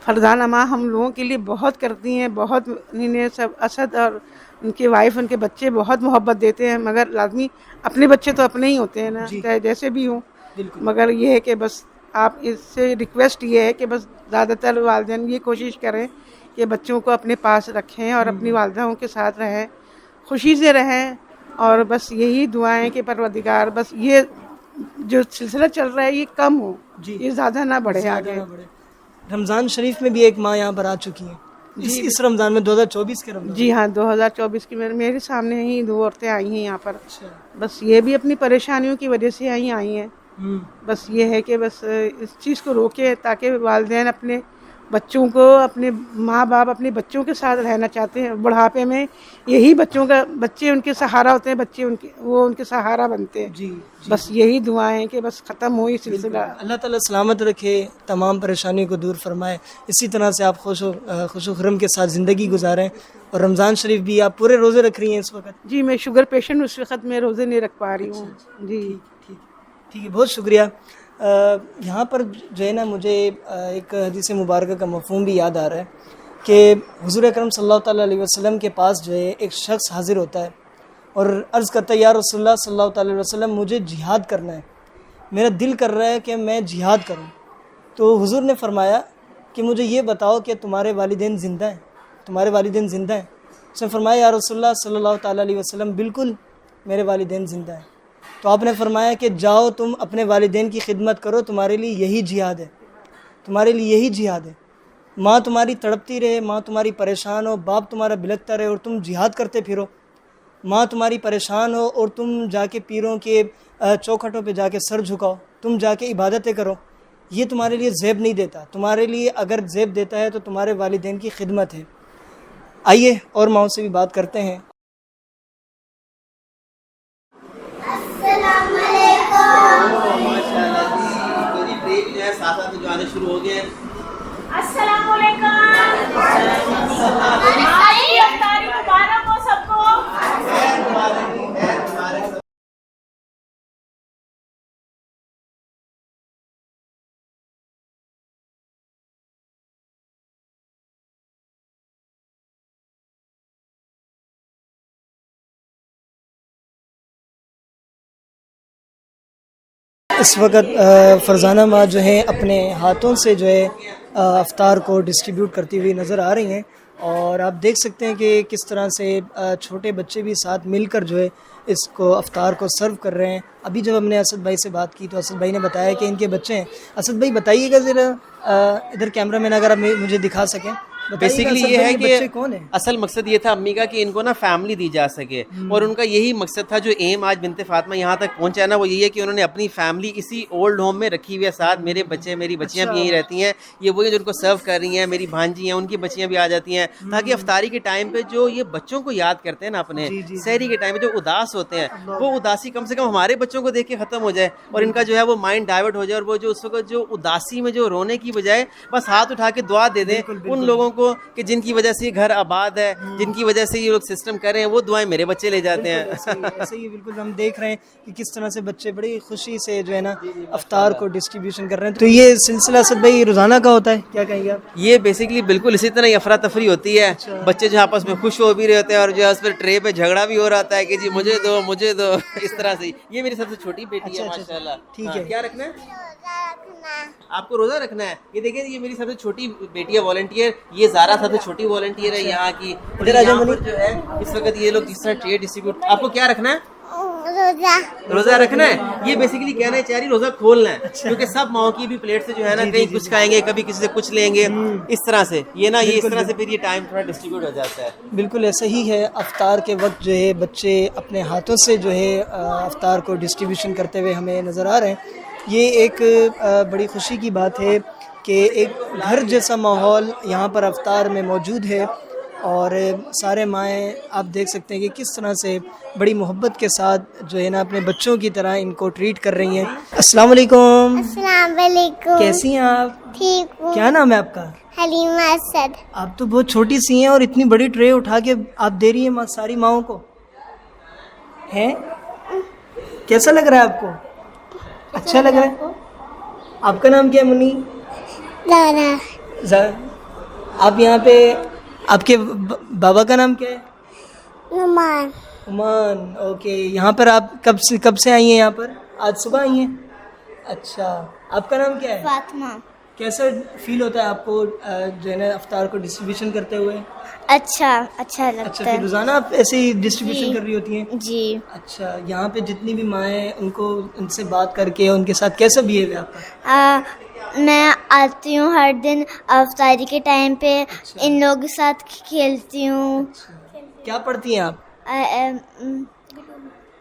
فرزانہ ماں ہم لوگوں کے لیے بہت کرتی ہیں، بہت. انہیں سب اسد اور ان کی وائف، ان کے بچے بہت محبت دیتے ہیں، مگر لازمی اپنے بچے تو اپنے ہی ہوتے ہیں نا، چاہے جیسے بھی ہوں. مگر یہ ہے کہ بس آپ اس سے ریکویسٹ یہ ہے کہ بس زیادہ تر والدین یہ کوشش کریں کہ بچوں کو اپنے پاس رکھیں اور اپنی والدہوں کے ساتھ رہیں، خوشی سے رہیں. اور بس یہی دعائیں کہ پروردگار بس یہ جو سلسلہ چل رہا ہے یہ کم ہو، یہ زیادہ نہ بڑھے آگے. رمضان شریف میں بھی ایک ماں یہاں پر آ چکی ہیں اس رمضان میں، 2024 کے رمضان. جی ہاں، 2024 کی میرے سامنے ہی 2 عورتیں آئی ہیں یہاں پر. بس یہ بھی اپنی پریشانیوں کی وجہ سے آئی ہیں. بس یہ ہے کہ بس اس چیز کو روکے تاکہ والدین اپنے بچوں کو، اپنے ماں باپ اپنے بچوں کے ساتھ رہنا چاہتے ہیں. بڑھاپے میں یہی بچے ان کے سہارا ہوتے ہیں، بچے وہ ان کے سہارا بنتے ہیں. جی بس یہی دعائیں کہ بس ختم ہو یہ سلسلہ. اللہ تعالیٰ سلامت رکھے، تمام پریشانیوں کو دور فرمائے. اسی طرح سے آپ خوش و خرم کے ساتھ زندگی گزاریں. اور رمضان شریف بھی آپ پورے روزے رکھ رہی ہیں اس وقت؟ جی میں شوگر پیشنٹ، اس وقت میں روزے نہیں رکھ پا رہی ہوں. جی ٹھیک ہے، بہت شکریہ. یہاں پر جو ہے نا مجھے ایک حدیث مبارکہ کا مفہوم بھی یاد آ رہا ہے کہ حضور اکرم صلی اللہ تعالیٰ علیہ وسلم کے پاس جو ہے ایک شخص حاضر ہوتا ہے اور عرض کرتا ہے یا رسول اللہ صلی اللہ تعالیٰ علیہ وسلم مجھے جہاد کرنا ہے، میرا دل کر رہا ہے کہ میں جہاد کروں. تو حضور نے فرمایا کہ مجھے یہ بتاؤ کہ تمہارے والدین زندہ ہیں؟ تمہارے والدین زندہ ہیں؟ اس نے فرمایا یا رسول اللہ صلی اللہ تعالیٰ علیہ وسلم بالکل میرے والدین زندہ ہیں. تو آپ نے فرمایا کہ جاؤ تم اپنے والدین کی خدمت کرو، تمہارے لیے یہی جہاد ہے، تمہارے لیے یہی جہاد ہے. ماں تمہاری تڑپتی رہے، ماں تمہاری پریشان ہو، باپ تمہارا بلکتا رہے اور تم جہاد کرتے پھرو. ماں تمہاری پریشان ہو اور تم جا کے پیروں کے چوکھٹوں پہ جا کے سر جھکاؤ، تم جا کے عبادتیں کرو. یہ تمہارے لیے زیب نہیں دیتا. تمہارے لیے اگر زیب دیتا ہے تو تمہارے والدین کی خدمت ہے. آئیے اور ماؤں سے بھی بات کرتے ہیں. السلام علیکم. ماشاءاللہ جی، میری بریک جو ہے ساتھ ساتھ جو آنے شروع ہو گئے ہیں. السلام علیکم. اس وقت فرزانہ ماں جو ہیں اپنے ہاتھوں سے جو ہے افطار کو ڈسٹریبیوٹ کرتی ہوئی نظر آ رہی ہیں، اور آپ دیکھ سکتے ہیں کہ کس طرح سے چھوٹے بچے بھی ساتھ مل کر جو ہے اس کو افطار کو سرو کر رہے ہیں۔ ابھی جب ہم نے اسد بھائی سے بات کی تو اسد بھائی نے بتایا کہ ان کے بچے ہیں۔ اسد بھائی بتائیے گا ذرا، ادھر کیمرہ مین اگر آپ مجھے دکھا سکیں، بیسیکلی یہ ہے کہ بچے کون ہیں؟ اصل مقصد یہ تھا امی کا کہ ان کو نا فیملی دی جا سکے، اور ان کا یہی مقصد تھا جو ایم آج بنت فاطمہ یہاں تک پہنچا ہے نا، وہ یہی ہے کہ انہوں نے اپنی فیملی اسی اولڈ ہوم میں رکھی ہوئی ہے ساتھ۔ میرے بچے میری بچیاں بھی یہیں رہتی ہیں، یہ وہی جو ان کو سرو کر رہی ہیں، میری بھانجی ہیں ان کی بچیاں بھی آ جاتی ہیں، تاکہ افطاری کے ٹائم پہ جو یہ بچوں کو یاد کرتے ہیں نا اپنے سحری کے ٹائم پہ جو اداس ہوتے ہیں، وہ اداسی کم سے کم ہمارے بچوں کو دیکھ کے ختم ہو جائے، اور ان کا جو ہے وہ مائنڈ ڈائیورٹ ہو جائے، اور وہ جو اس وقت جو اداسی میں جو رونے کی بجائے بس ہاتھ اٹھا کے دعا دے دیں ان لوگوں کو کہ جن کی وجہ سے یہ گھر آباد ہے، جن کی وجہ سے یہ لوگ سسٹم کر رہے ہیں، وہ دعائیں میرے بچے لے جاتے ہیں۔ ایسے ہی بالکل ہم دیکھ رہے ہیں کہ کس طرح سے بچے بڑی خوشی سے جو ہے نا افطار کو ڈسٹریبیوشن کر رہے ہیں۔ تو یہ سلسلہ اسد بھائی روزانہ کا ہوتا ہے، کیا کہیں گے آپ؟ یہ بیسیکلی بالکل اسی طرح افراتفری ہوتی ہے، بچے جو آپس میں خوش ہو بھی رہے ہوتے ہیں، اور جو ہے اس پر ٹرے پہ جھگڑا بھی ہو رہا ہے کہ جی مجھے دو مجھے دو، اس طرح سے۔ یہ میری سب سے چھوٹی بیٹی ہے ماشاءاللہ۔ ٹھیک ہے، کیا رکھنا ہے آپ کو؟ روزہ رکھنا ہے۔ یہ دیکھیں یہ میری سب سے چھوٹی بیٹی ہے والنٹیئر، یہ زارا سب سے چھوٹی والنٹیئر ہے یہاں کی۔ یہاں پر جو ہے اس وقت یہ لوگ جس طرح ٹرے ڈسٹریبیوٹ، آپ کو کیا رکھنا ہے؟ روزہ رکھنا ہے۔ یہ بیسیکلی کہنا ہے چاہ رہی روزہ کھولنا ہے، کیونکہ سب ماؤں کی بھی پلیٹ سے جو ہے نا کہیں کچھ کھائیں گے، کبھی کسی سے کچھ لیں گے، اس طرح سے یہ نا یہ اس طرح سے پھر یہ ٹائم تھوڑا ڈسٹریبیوٹ ہو جاتا ہے۔ بالکل ایسا ہی ہے۔ افطار کے وقت جو ہے بچے اپنے ہاتھوں سے جو ہے افطار کو ڈسٹریبیوشن کرتے ہوئے ہمیں نظر آ رہے ہیں۔ یہ ایک بڑی خوشی کی بات ہے کہ ایک گھر جیسا ماحول یہاں پر افطار میں موجود ہے، اور سارے مائیں آپ دیکھ سکتے ہیں کہ کس طرح سے بڑی محبت کے ساتھ جو ہے نا اپنے بچوں کی طرح ان کو ٹریٹ کر رہی ہیں۔ السلام علیکم۔ السلام علیکم۔ کیسی ہیں آپ؟ ٹھیک ہوں۔ کیا نام ہے آپ کا؟ حلیمہ اسد۔ آپ تو بہت چھوٹی سی ہیں اور اتنی بڑی ٹرے اٹھا کے آپ دے رہی ہیں ساری ماؤں کو، ہیں؟ کیسا لگ رہا ہے آپ کو؟ اچھا لگ رہا ہے؟ آپ کا نام کیا ہے منی؟ زارا۔ آپ یہاں پہ آپ کے بابا کا نام کیا ہے؟ نعمان۔ عمان۔ اوکے، یہاں پر آپ کب سے آئی ہیں یہاں پر؟ آج صبح آئی ہیں؟ اچھا، آپ کا نام کیا ہے؟ فاطمہ۔ کیسا فیل ہوتا ہے آپ کو جو ہے نا افطار کو ڈسٹریبیوشن کرتے ہوئے؟ اچھا لگتا اچھا، ہے۔ پھر روزانہ آپ ایسے ہی ڈسٹریبیوشن کر رہی ہوتی ہیں؟ جی۔ اچھا، یہاں پہ جتنی بھی مائیں ان سے بات کر کے ان کے ساتھ کیسا بیہیو ہے آپ کا؟ میں آتی ہوں ہر دن افطاری کے ٹائم پہ، ان لوگوں کے ساتھ کھیلتی ہوں۔ کیا پڑھتی ہیں آپ؟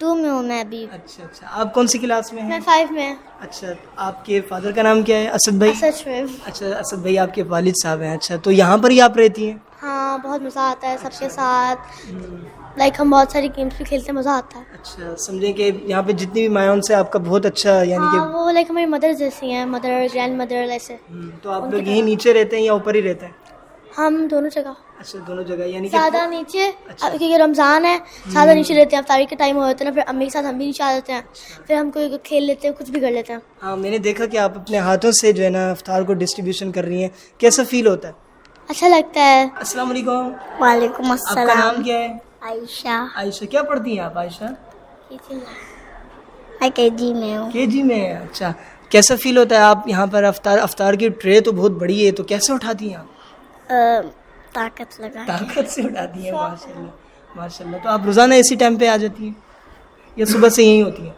2 میں ہوں میں ابھی۔ اچھا، آپ کون سی کلاس میں ہیں؟ میں 5 میں۔ اچھا، آپ کے فادر کا نام کیا ہے؟ اسد بھائی۔ اچھا، اسد بھائی آپ کے والد صاحب ہیں۔ اچھا، تو یہاں پر ہی آپ رہتی ہیں؟ ہاں، بہت مزہ آتا ہے سب کے ساتھ، ہم بہت ساری گیمس بھی کھیلتے ہیں، مزہ آتا ہے۔ اچھا، سمجھیں کہ یہاں پہ جتنی بھی مائیں ان سے آپ کا بہت اچھا یعنی کہ وہ ہماری مدر جیسی ہیں، مدر گرینڈ مدر ایسے۔ تو آپ لوگ یہیں نیچے رہتے ہیں یا اوپر ہی رہتے ہیں؟ ہم دونوں جگہ۔ اچھا، دونوں جگہ، یعنی کہ زیادہ نیچے کیونکہ رمضان ہے، زیادہ نیچے رہتے ہیں، افطاری کے ٹائم ہوتا ہے نا، پھر امی کے ساتھ ہم بھی نیچے آ جاتے ہیں، پھر ہم کوئی کھیل لیتے ہیں، کچھ بھی کر لیتے ہیں۔ ہاں، میں نے دیکھا کہ آپ اپنے ہاتھوں سے جو ہے نا افطار کو ڈسٹریبیوشن کر رہی ہیں، کیسا فیل ہوتا ہے؟ اچھا لگتا ہے۔ السلام علیکم۔ وعلیکم آپ کا السلام۔ نام کیا ہے؟ عائشہ۔ عائشہ، کیا پڑھتی ہیں آپ عائشہ؟ میں KG میں ہوں۔ KG میں؟ اچھا، کیسا فیل ہوتا ہے آپ یہاں پر افطار کی ٹرے تو بہت بڑی ہے، تو کیسے اٹھاتی ہیں آپ؟ طاقت سے اٹھاتی ہیں، ماشاءاللہ ماشاءاللہ۔ تو آپ روزانہ اسی ٹائم پہ آ جاتی ہیں یا صبح سے یہیں ہوتی ہیں؟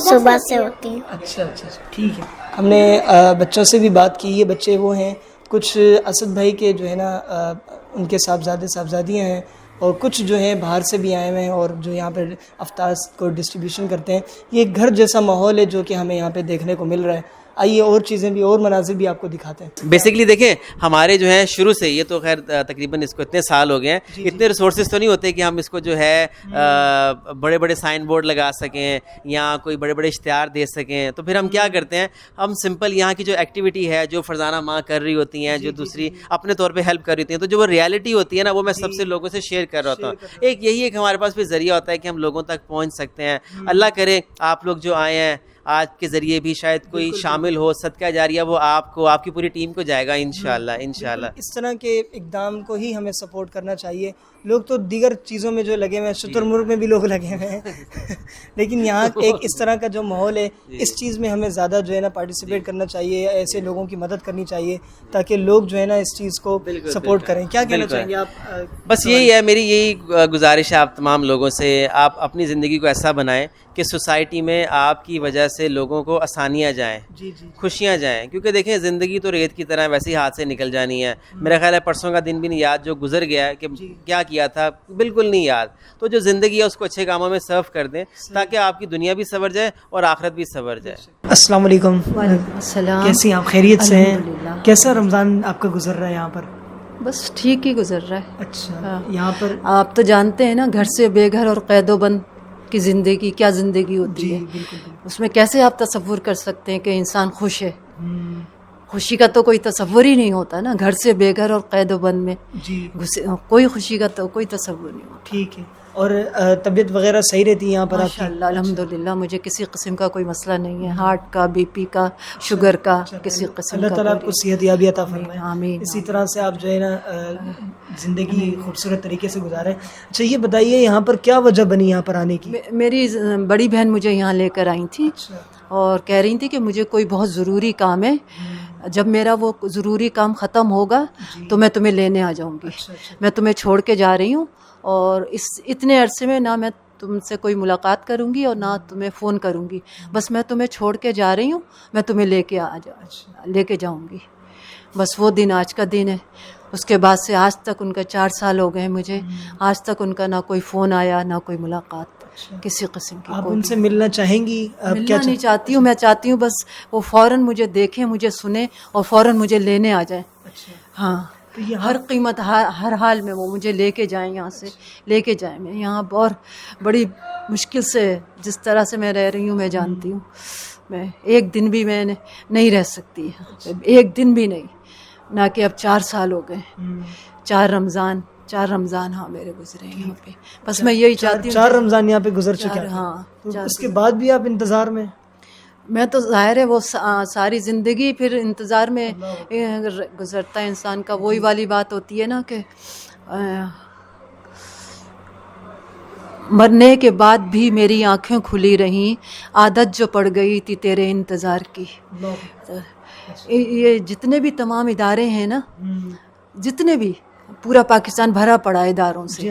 صبح سے ہوتی ہیں۔ اچھا، ٹھیک ہے۔ ہم نے بچوں سے بھی بات کی، یہ بچے وہ ہیں کچھ اسد بھائی کے جو ہے نا ان کے صاحبزادیاں ہیں، اور کچھ جو ہیں باہر سے بھی آئے ہوئے ہیں اور جو یہاں پہ افطار کو ڈسٹریبیوشن کرتے ہیں۔ یہ ایک گھر جیسا ماحول ہے جو کہ ہمیں یہاں پہ دیکھنے کو مل رہا ہے۔ آئیے اور چیزیں بھی اور مناظر بھی آپ کو دکھاتے ہیں۔ بیسکلی دیکھیں ہمارے جو ہے شروع سے، یہ تو خیر تقریباً اس کو اتنے سال ہو گئے ہیں، اتنے ریسورسز تو نہیں ہوتے کہ ہم اس کو جو ہے بڑے بڑے سائن بورڈ لگا سکیں یا کوئی بڑے بڑے اشتہار دے سکیں۔ تو پھر ہم کیا کرتے ہیں، ہم سمپل یہاں کی جو ایکٹیویٹی ہے، جو فرزانہ ماں کر رہی ہوتی ہیں، جو دوسری اپنے طور پہ ہیلپ کر رہی ہوتی ہیں، تو جو وہ ریالٹی ہوتی ہے نا، وہ میں سب سے لوگوں سے شیئر کر رہا ہوتا ہوں۔ ایک ہمارے پاس بھی ذریعہ ہوتا ہے کہ ہم لوگوں تک پہنچ سکتے ہیں۔ اللہ کرے آپ لوگ جو آئے ہیں آج کے ذریعے بھی شاید کوئی شامل ہو، صدقہ جاریہ وہ آپ کو، آپ کی پوری ٹیم کو جائے گا انشاءاللہ۔ اس طرح کے اقدام کو ہی ہمیں سپورٹ کرنا چاہیے، لوگ تو دیگر چیزوں میں جو لگے ہوئے ہیں، شتر مرغ میں بھی لوگ لگے ہوئے ہیں لیکن یہاں ایک اس طرح کا جو ماحول ہے، اس چیز میں ہمیں زیادہ جو ہے نا پارٹیسپیٹ کرنا چاہیے، ایسے لوگوں کی مدد کرنی چاہیے تاکہ لوگ جو ہے نا اس چیز کو سپورٹ کریں. کیا کہنا چاہیں گے آپ؟ بس یہی ہے، میری یہی گزارش ہے آپ تمام لوگوں سے، آپ اپنی زندگی کو ایسا بنائیں کہ سوسائٹی میں آپ کی وجہ سے لوگوں کو آسانیاں جائیں، خوشیاں جائیں، کیونکہ دیکھیں زندگی تو ریت کی طرح ویسے ہی ہاتھ سے نکل جانی ہے. میرا خیال ہے پرسوں کا دن بھی نہیں یاد جو گزر گیا ہے کہ کیا کیا تھا، بالکل نہیں یاد. تو جو زندگی ہے اس کو اچھے کاموں میں صرف کر دیں تاکہ آپ کی دنیا بھی سنور جائے اور آخرت بھی سنور جائے. السلام علیکم. السلام. کیسی ہیں آپ؟ خیریت سے ہیں؟ کیسا رمضان آپ کا گزر رہا ہے یہاں پر؟ بس ٹھیک ہی گزر رہا ہے. اچھا، یہاں پر آپ تو جانتے ہیں نا گھر سے بے گھر اور قید و بند کی زندگی کیا زندگی ہوتی ہے. اس میں کیسے آپ تصور کر سکتے ہیں کہ انسان خوش ہے؟ خوشی کا تو کوئی تصور ہی نہیں ہوتا نا، گھر سے بے گھر اور قید و بند میں کوئی خوشی کا تو کوئی تصور نہیں ہوتا. ٹھیک ہے. اور طبیعت وغیرہ صحیح رہتی ہے یہاں پر آپ کی؟ ماشاء اللہ الحمدللہ، مجھے کسی قسم کا کوئی مسئلہ نہیں ہے، ہارٹ کا، بی پی کا، شوگر کا، کسی قسم کا. اللہ تعالیٰ آپ کو صحت یابی عطا فرمائے. آمین. اسی طرح سے آپ جو ہے نا زندگی خوبصورت طریقے سے گزاریں. اچھا یہ بتائیے یہاں پر کیا وجہ بنی یہاں پر آنے کی؟ میری بڑی بہن مجھے یہاں لے کر آئی تھی اور کہہ رہی تھی کہ مجھے کوئی بہت ضروری کام ہے، جب میرا وہ ضروری کام ختم ہوگا تو میں تمہیں لینے آ جاؤں گی. میں تمہیں چھوڑ کے جا رہی ہوں اور اتنے عرصے میں نہ میں تم سے کوئی ملاقات کروں گی اور نہ تمہیں فون کروں گی، بس میں تمہیں چھوڑ کے جا رہی ہوں، میں تمہیں لے کے جاؤں گی. بس وہ دن آج کا دن ہے. اس کے بعد سے آج تک ان کا 4 سال ہو گئے مجھے، آج تک ان کا نہ کوئی فون آیا نہ کوئی ملاقات کسی قسم کی. آپ ان سے ملنا چاہیں گی؟ ملنا نہیں چاہتی ہوں، میں چاہتی ہوں بس وہ فوراً مجھے دیکھیں، مجھے سنیں اور فوراً مجھے لینے آ جائیں. ہاں، ہر قیمت ہر حال میں وہ مجھے لے کے جائیں، یہاں سے لے کے جائیں. میں یہاں بہت بڑی مشکل سے جس طرح سے میں رہ رہی ہوں میں جانتی ہوں، میں ایک دن بھی میں نہیں رہ سکتی، ایک دن بھی نہیں. نہ کہ اب 4 سال ہو گئے، 4 رمضان ہاں میرے گزرے ہیں یہاں پہ. بس میں یہی چاہتی ہوں. 4 رمضان یہاں پہ گزر چکے ہیں. ہاں، اس کے بعد بھی آپ انتظار میں؟ میں تو ظاہر ہے وہ ساری زندگی پھر انتظار میں گزرتا ہے انسان کا. وہی والی بات ہوتی ہے نا کہ مرنے کے بعد بھی میری آنکھیں کھلی رہیں، عادت جو پڑ گئی تھی تیرے انتظار کی. یہ جتنے بھی تمام ادارے ہیں نا، جتنے بھی، پورا پاکستان بھرا پڑا ہے اداروں سے،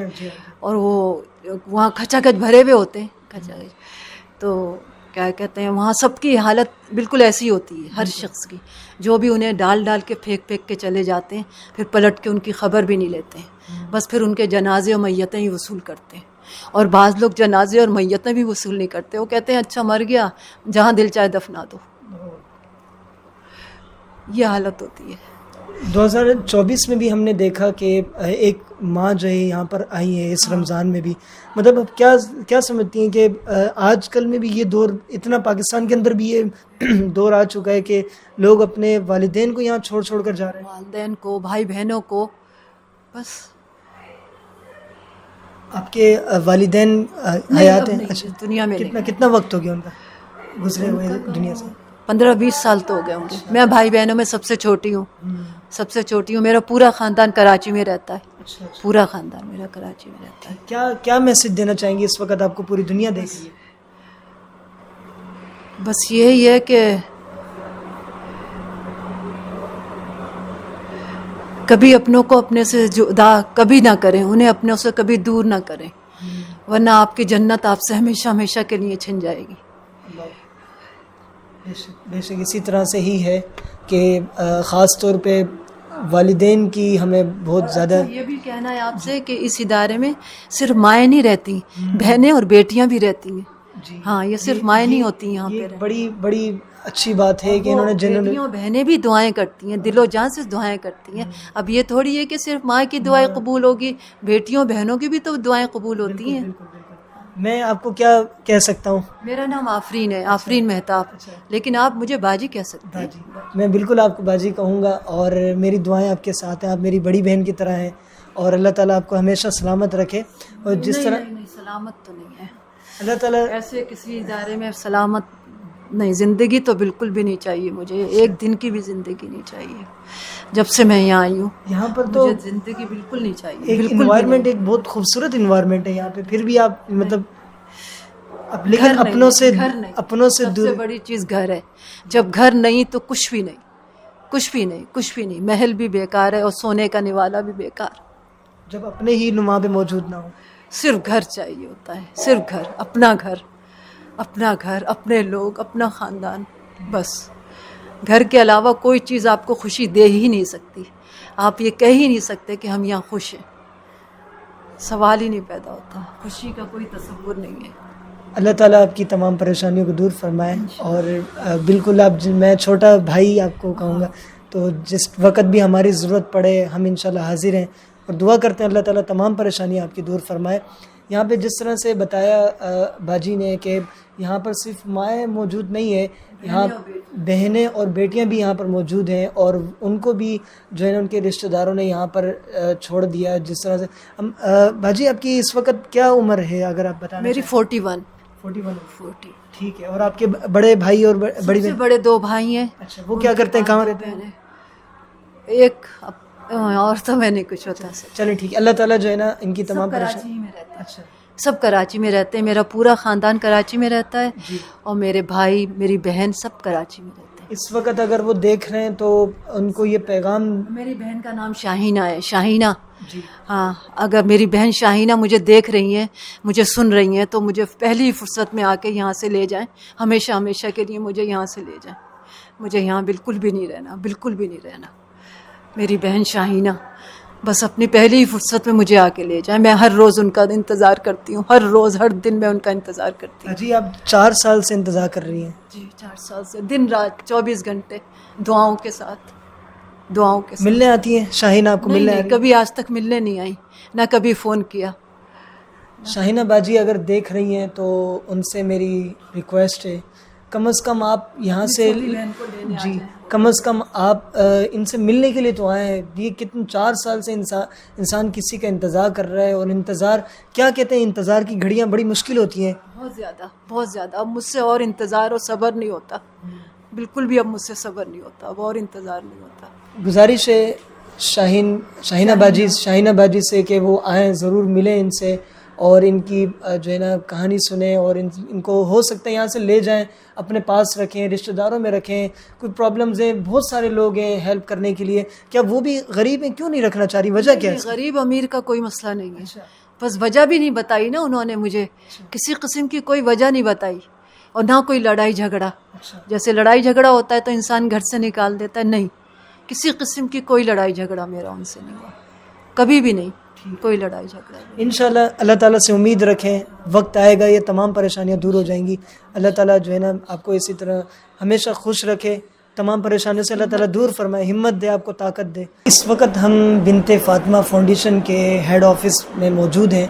اور وہ وہاں کھچا کھچ بھرے ہوئے ہوتے ہیں. تو کیا کہتے ہیں وہاں سب کی حالت بالکل ایسی ہوتی ہے، ہر شخص کی، جو بھی انہیں ڈال کے پھینک کے چلے جاتے ہیں، پھر پلٹ کے ان کی خبر بھی نہیں لیتے ہیں. بس پھر ان کے جنازے اور میتیں ہی وصول کرتے ہیں. اور بعض لوگ جنازے اور میتیں بھی وصول نہیں کرتے، وہ کہتے ہیں اچھا مر گیا، جہاں دل چاہے دفنا دو. یہ حالت ہوتی ہے. 2024 میں بھی ہم نے دیکھا کہ ایک ماں جو ہے یہاں پر آئی ہے اس رمضان میں بھی. مطلب اب کیا سمجھتی ہیں کہ آج کل میں بھی یہ دور اتنا پاکستان کے اندر بھی یہ دور آ چکا ہے کہ لوگ اپنے والدین کو یہاں چھوڑ کر جا رہے ہیں؟ والدین کو، بھائی بہنوں کو. بس آپ کے والدین حیات ہیں؟ اچھا، دنیا میں کتنا وقت ہو گیا ان کا گزرے ہوئے دنیا سے؟ 15-20 سال تو ہو گئے ہوں گے. میں بھائی بہنوں میں سب سے چھوٹی ہوں. میرا پورا خاندان کراچی میں رہتا ہے. پورا خاندان میرا کراچی میں رہتا ہے. کیا میسج دینا چاہیں گے اس وقت آپ کو پوری دنیا دیکھ رہی ہے؟ بس یہی ہے کہ کبھی اپنوں کو اپنے سے جدا کبھی نہ کریں، انہیں اپنوں سے کبھی دور نہ کریں، ورنہ آپ کی جنت آپ سے ہمیشہ کے لیے چھن جائے گی. بے شک اسی طرح سے ہی ہے کہ خاص طور پہ والدین کی ہمیں بہت زیادہ. یہ بھی کہنا ہے آپ سے کہ اس ادارے میں صرف مائیں نہیں رہتی، بہنیں اور بیٹیاں بھی رہتی ہیں. ہاں، یہ صرف مائیں نہیں ہوتی یہاں پہ. بڑی اچھی بات ہے کہ انہوں نے بیٹیاں بہنیں بھی دعائیں کرتی ہیں، دل و جان سے دعائیں کرتی ہیں. اب یہ تھوڑی ہے کہ صرف ماں کی دعائیں قبول ہوگی، بیٹیوں بہنوں کی بھی تو دعائیں قبول ہوتی ہیں. میں آپ کو کیا کہہ سکتا ہوں؟ میرا نام آفرین ہے، آفرین مہتاب، لیکن آپ مجھے باجی کہہ سکتے ہیں. میں بالکل آپ کو باجی کہوں گا، اور میری دعائیں آپ کے ساتھ ہیں. آپ میری بڑی بہن کی طرح ہیں، اور اللہ تعالیٰ آپ کو ہمیشہ سلامت رکھے. اور جس طرح نہیں سلامت تو نہیں ہے اللہ تعالیٰ ایسے کسی ادارے میں سلامت نہیں زندگی تو بالکل بھی نہیں چاہیے مجھے، ایک دن کی بھی زندگی نہیں چاہیے جب سے میں یہاں آئی ہوں. یہاں پر تو مجھے زندگی بالکل نہیں چاہیے. ایک انوائرمنٹ، ایک بہت خوبصورت انوائرمنٹ ہے یہاں پہ، پھر بھی آپ مطلب لیکن اپنوں سے سب سے بڑی چیز گھر ہے. جب گھر نہیں تو کچھ بھی نہیں، کچھ بھی نہیں، کچھ بھی نہیں. محل بھی بیکار ہے اور سونے کا نوالا بھی بیکار. جب اپنے ہی نما پہ موجود نہ ہو. صرف گھر چاہیے ہوتا ہے، صرف گھر، اپنا گھر، اپنا گھر، اپنے لوگ، اپنا خاندان. بس گھر کے علاوہ کوئی چیز آپ کو خوشی دے ہی نہیں سکتی. آپ یہ کہہ ہی نہیں سکتے کہ ہم یہاں خوش ہیں. سوال ہی نہیں پیدا ہوتا. خوشی کا کوئی تصور نہیں ہے. اللہ تعالیٰ آپ کی تمام پریشانیوں کو دور فرمائے. اور بالکل آپ، میں چھوٹا بھائی آپ کو کہوں گا، تو جس وقت بھی ہماری ضرورت پڑے ہم انشاءاللہ حاضر ہیں اور دعا کرتے ہیں اللہ تعالیٰ تمام پریشانیاں آپ کی دور فرمائے. یہاں پہ جس طرح سے بتایا باجی نے کہ یہاں پر صرف مائیں موجود نہیں ہے، یہاں بہنیں اور بیٹیاں بھی یہاں پر موجود ہیں، اور ان کو بھی جو ہے نا ان کے رشتہ داروں نے یہاں پر چھوڑ دیا. جس طرح سے باجی آپ کی اس وقت کیا عمر ہے اگر آپ بتائیں؟ میری 41. ٹھیک ہے. اور آپ کے بڑے بھائی اور بڑی بہن؟ بڑے 2 بھائی ہیں. اچھا، وہ کیا کرتے ہیں، کہاں رہتے ہیں؟ ایک اور تو میں نہیں کچھ ہوتا. چلیں ٹھیک ہے. اللہ تعالیٰ جو ہے نا ان کی تمام کراچی میں رہتے ہیں. اچھا، سب کراچی میں رہتے ہیں. میرا پورا خاندان کراچی میں رہتا ہے اور میرے بھائی، میری بہن سب کراچی میں رہتے ہیں. اس وقت اگر وہ دیکھ رہے ہیں تو ان کو یہ پیغام، میری بہن کا نام شاہینہ ہے. شاہینہ، ہاں، اگر میری بہن شاہینہ مجھے دیکھ رہی ہیں، مجھے سن رہی ہیں، تو مجھے پہلی فرصت میں آ کے یہاں سے لے جائیں. ہمیشہ ہمیشہ کے لیے مجھے یہاں سے لے جائیں. مجھے یہاں بالکل بھی نہیں رہنا، بالکل بھی نہیں رہنا. میری بہن شاہینہ بس اپنی پہلی فرصت میں مجھے آ کے لے جائیں. میں ہر روز ان کا انتظار کرتی ہوں، ہر روز، ہر دن میں ان کا انتظار کرتی ہوں. جی آپ 4 سال سے انتظار کر رہی ہیں؟ جی 4 سال سے، دن رات 24 گھنٹے دعاؤں کے ساتھ. ملنے آتی ہیں شاہینہ آپ کو؟ ملنے نہیں، کبھی آج تک ملنے نہیں آئی، نہ کبھی فون کیا. شاہینہ باجی اگر دیکھ رہی ہیں تو ان سے میری ریکویسٹ ہے کم از کم آپ یہاں سے، جی کم از کم آپ ان سے ملنے کے لیے تو آئے ہیں. یہ کتنے 4 سال سے انسان کسی کا انتظار کر رہا ہے. اور انتظار کیا کہتے ہیں، انتظار کی گھڑیاں بڑی مشکل ہوتی ہیں. بہت زیادہ، بہت زیادہ. اب مجھ سے اور انتظار اور صبر نہیں ہوتا، بالکل بھی اب مجھ سے صبر نہیں ہوتا، اب اور انتظار نہیں ہوتا. گزارش ہے شاہینہ باجی سے کہ وہ آئیں، ضرور ملیں ان سے اور ان کی جو ہے نا کہانی سنیں، اور ان کو ہو سکتا ہے یہاں سے لے جائیں، اپنے پاس رکھیں، رشتہ داروں میں رکھیں. کوئی پرابلمز ہیں، بہت سارے لوگ ہیں ہیلپ کرنے کے لیے. کیا وہ بھی غریب ہیں، کیوں نہیں رکھنا چاہ رہی، وجہ کیا ہے؟ غریب امیر کا کوئی مسئلہ نہیں ہے، بس وجہ بھی نہیں بتائی نا انہوں نے مجھے. کسی قسم کی کوئی وجہ نہیں بتائی، اور نہ کوئی لڑائی جھگڑا. جیسے لڑائی جھگڑا ہوتا ہے تو انسان گھر سے نکال دیتا ہے، نہیں، کسی قسم کی کوئی لڑائی جھگڑا میرا ان سے نہیں ہوا، کبھی بھی نہیں، کوئی لڑائی جھگڑا. انشاءاللہ اللہ تعالیٰ سے امید رکھیں، وقت آئے گا یہ تمام پریشانیاں دور ہو جائیں گی. اللہ تعالیٰ جو ہے نا آپ کو اسی طرح ہمیشہ خوش رکھے، تمام پریشانیوں سے اللہ تعالیٰ دور فرمائے، ہمت دے، آپ کو طاقت دے. اس وقت ہم بنت فاطمہ فاؤنڈیشن کے ہیڈ آفس میں موجود ہیں،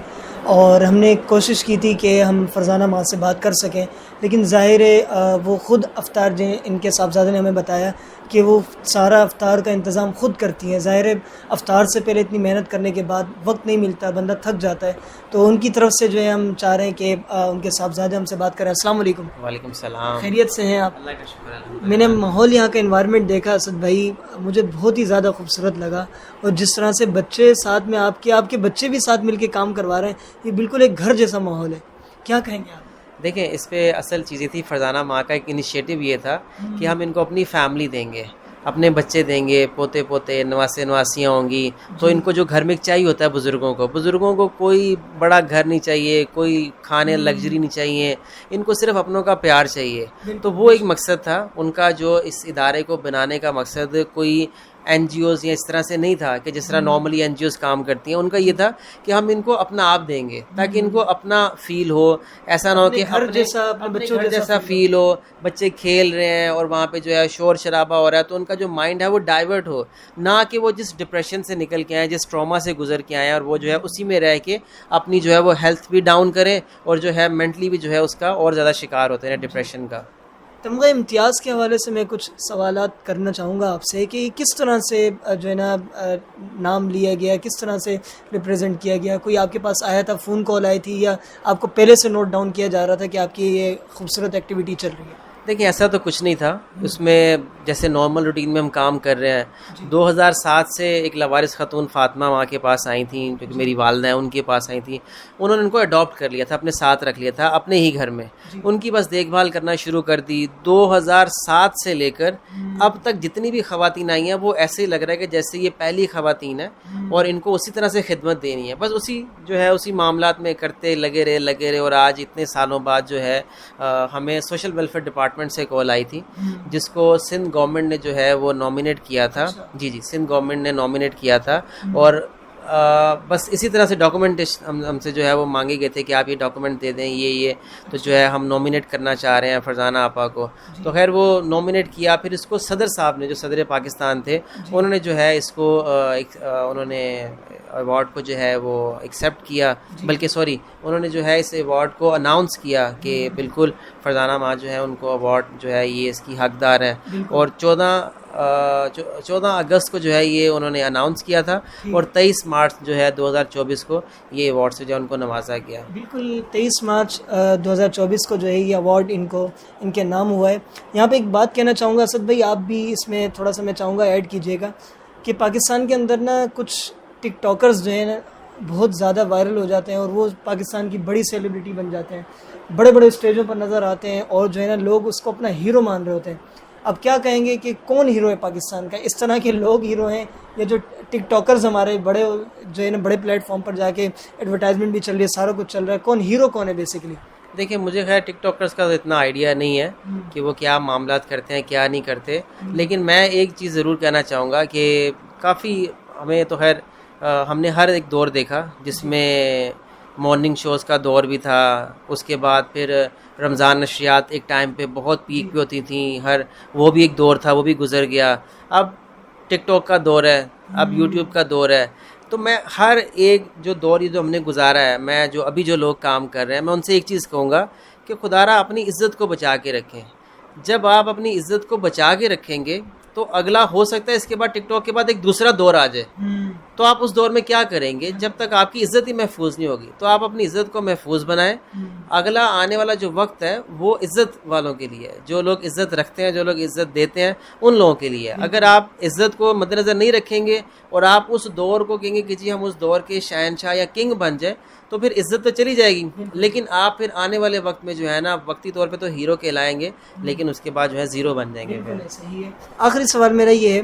اور ہم نے کوشش کی تھی کہ ہم فرزانہ ماں سے بات کر سکیں، لیکن ظاہر ہے وہ خود افطار جو ان کے صاحبزادے نے ہمیں بتایا کہ وہ سارا افطار کا انتظام خود کرتی ہیں. ظاہر ہے افطار سے پہلے اتنی محنت کرنے کے بعد وقت نہیں ملتا، بندہ تھک جاتا ہے. تو ان کی طرف سے جو ہے ہم چاہ رہے ہیں کہ ان کے صاحبزادے ہم سے بات کریں. السلام علیکم. وعلیکم السلام. خیریت سے ہیں آپ؟ اللہ کا شکر. میں نے ماحول یہاں کا انوائرمنٹ دیکھا اسد بھائی، مجھے بہت ہی زیادہ خوبصورت لگا. اور جس طرح سے بچے ساتھ میں آپ کے بچے بھی ساتھ مل کے کام کروا رہے ہیں، یہ بالکل ایک گھر جیسا ماحول ہے. کیا کہیں گے آپ؟ دیکھیں، اس پہ اصل چیزیں تھی، فرزانہ ماں کا ایک انیشیٹو یہ تھا کہ ہم ان کو اپنی فیملی دیں گے، اپنے بچے دیں گے، پوتے پوتے، نواسے نواسیاں ہوں گی. تو ان کو جو گھر میں چاہیے ہوتا ہے بزرگوں کو کوئی بڑا گھر نہیں چاہیے، کوئی کھانے لگژری نہیں چاہیے، ان کو صرف اپنوں کا پیار چاہیے. تو وہ ایک مقصد تھا ان کا، جو اس ادارے کو بنانے کا مقصد کوئی این جی اوز یا اس طرح سے نہیں تھا کہ جس طرح نارملی این جی اوز کام کرتی ہیں. ان کا یہ تھا کہ ہم ان کو اپنا آپ دیں گے تاکہ ان کو اپنا فیل ہو. ایسا نہ ہو کہ گھر جیسا فیل ہو، بچے کھیل رہے ہیں اور وہاں پہ جو ہے شور شرابہ ہو رہا ہے تو ان کا جو مائنڈ ہے وہ ڈائیورٹ ہو، نہ کہ وہ جس ڈپریشن سے نکل کے آئیں، جس ٹراما سے گزر کے آئیں اور وہ جو ہے اسی میں رہ کے اپنی جو ہے وہ ہیلتھ بھی ڈاؤن کریں اور جو ہے مینٹلی بھی جو ہے اس کا اور زیادہ شکار ہوتے ہیں ڈپریشن کا. تمغہ امتیاز کے حوالے سے میں کچھ سوالات کرنا چاہوں گا آپ سے کہ کس طرح سے جو ہے نا نام لیا گیا، کس طرح سے ریپریزنٹ کیا گیا؟ کوئی آپ کے پاس آیا تھا، فون کال آئی تھی، یا آپ کو پہلے سے نوٹ ڈاؤن کیا جا رہا تھا کہ آپ کی یہ خوبصورت ایکٹیویٹی چل رہی ہے؟ دیکھیں ایسا تو کچھ نہیں تھا اس میں، جیسے نارمل روٹین میں ہم کام کر رہے ہیں. 2007 سے ایک لاوارث خاتون فاطمہ ماں کے پاس آئی تھیں جو کہ میری والدہ ہیں، ان کے پاس آئی تھیں. انہوں نے ان کو اڈاپٹ کر لیا تھا، اپنے ساتھ رکھ لیا تھا اپنے ہی گھر میں. ان کی بس دیکھ بھال کرنا شروع کر دی. 2007 سے لے کر اب تک جتنی بھی خواتین آئی ہیں وہ ایسے ہی لگ رہا ہے کہ جیسے یہ پہلی خواتین ہے اور ان کو اسی طرح سے خدمت دینی ہے. بس اسی جو ہے اسی معاملات میں کرتے لگے رہے. اور آج اتنے سالوں بعد جو ہے ہمیں سوشل ویلفیئر ڈپارٹمنٹ سے کال آئی تھی جس کو سندھ گورنمنٹ نے جو ہے وہ نامینیٹ کیا تھا. جی سندھ گورنمنٹ نے نامینیٹ کیا تھا. اور بس اسی طرح سے ڈاکومنٹیشن ہم سے جو ہے وہ مانگے گئے تھے کہ آپ یہ ڈاکومنٹ دے دیں یہ تو جو ہے ہم نامینیٹ کرنا چاہ رہے ہیں فرزانہ آپا کو. تو خیر وہ نامینیٹ کیا. پھر اس کو صدر صاحب نے جو صدر پاکستان تھے انہوں نے جو ہے اس کو انہوں نے ایوارڈ کو جو ہے وہ ایکسیپٹ کیا. بلکہ سوری انہوں نے جو ہے اس ایوارڈ کو اناؤنس کیا کہ بالکل فرزانہ ماں جو ہے ان کو ایوارڈ جو ہے یہ اس کی حقدار ہے. اور 14 اگست کو جو ہے یہ انہوں نے اناؤنس کیا تھا اور 23 مارچ جو ہے 2024 کو یہ ایوارڈ سے جو ان کو نوازا گیا. بالکل 23 مارچ 2024 کو جو ہے یہ ایوارڈ ان کے نام ہوا ہے. یہاں پہ ایک بات کہنا چاہوں گا اسد بھائی، آپ بھی اس میں تھوڑا سا میں چاہوں گا ایڈ کیجیے گا کہ پاکستان کے اندر نا کچھ ٹک ٹاکرز جو ہیں نا بہت زیادہ وائرل ہو جاتے ہیں اور وہ پاکستان کی بڑی سیلیبریٹی بن جاتے ہیں، بڑے بڑے اسٹیجوں پر نظر آتے ہیں اور جو ہے نا لوگ اس کو اپنا ہیرو مان رہے ہوتے ہیں. اب کیا کہیں گے کہ کون ہیرو ہے پاکستان کا؟ اس طرح کے لوگ ہیرو ہیں یا جو ٹک ٹاکرز ہمارے بڑے جو ہے نا بڑے پلیٹ فارم پر جا کے ایڈورٹائزمنٹ بھی چل رہی ہے، سارا کچھ چل رہا ہے، کون ہیرو کون ہے بیسیکلی؟ دیکھیں مجھے خیر ٹک ٹاکرز کا اتنا آئیڈیا نہیں ہے کہ وہ کیا معاملات کرتے ہیں کیا نہیں کرتے. لیکن میں ایک چیز ضرور کہنا چاہوں گا کہ کافی ہمیں تو خیر ہم نے ہر ایک دور دیکھا جس میں مارننگ شوز کا دور بھی تھا. اس کے بعد پھر رمضان نشریات ایک ٹائم پہ بہت پیک پہ ہوتی تھیں، وہ بھی ایک دور تھا، وہ بھی گزر گیا. اب ٹک ٹاک کا دور ہے، اب یوٹیوب کا دور ہے. تو میں ہر ایک جو دور یہ جو ہم نے گزارا ہے، میں جو ابھی جو لوگ کام کر رہے ہیں میں ان سے ایک چیز کہوں گا کہ خدا را اپنی عزت کو بچا کے رکھیں. جب آپ اپنی عزت کو بچا کے رکھیں گے تو اگلا ہو سکتا ہے اس کے بعد ٹک ٹاک کے بعد ایک دوسرا دور آ جائے. تو آپ اس دور میں کیا کریں گے؟ جب تک آپ کی عزت ہی محفوظ نہیں ہوگی تو آپ اپنی عزت کو محفوظ بنائیں. اگلا آنے والا جو وقت ہے وہ عزت والوں کے لیے ہے، جو لوگ عزت رکھتے ہیں، جو لوگ عزت دیتے ہیں ان لوگوں کے لیے. اگر آپ عزت کو مد نظر نہیں رکھیں گے اور آپ اس دور کو کہیں گے کہ جی ہم اس دور کے شہنشاہ یا کنگ بن جائیں تو پھر عزت تو چلی جائے گی، لیکن آپ پھر آنے والے وقت میں جو ہے نا وقتی طور پہ تو ہیرو کہلائیں گے لیکن اس کے بعد جو ہے زیرو بن جائیں گے. صحیح ہے. آخری سوال میرا یہ ہے،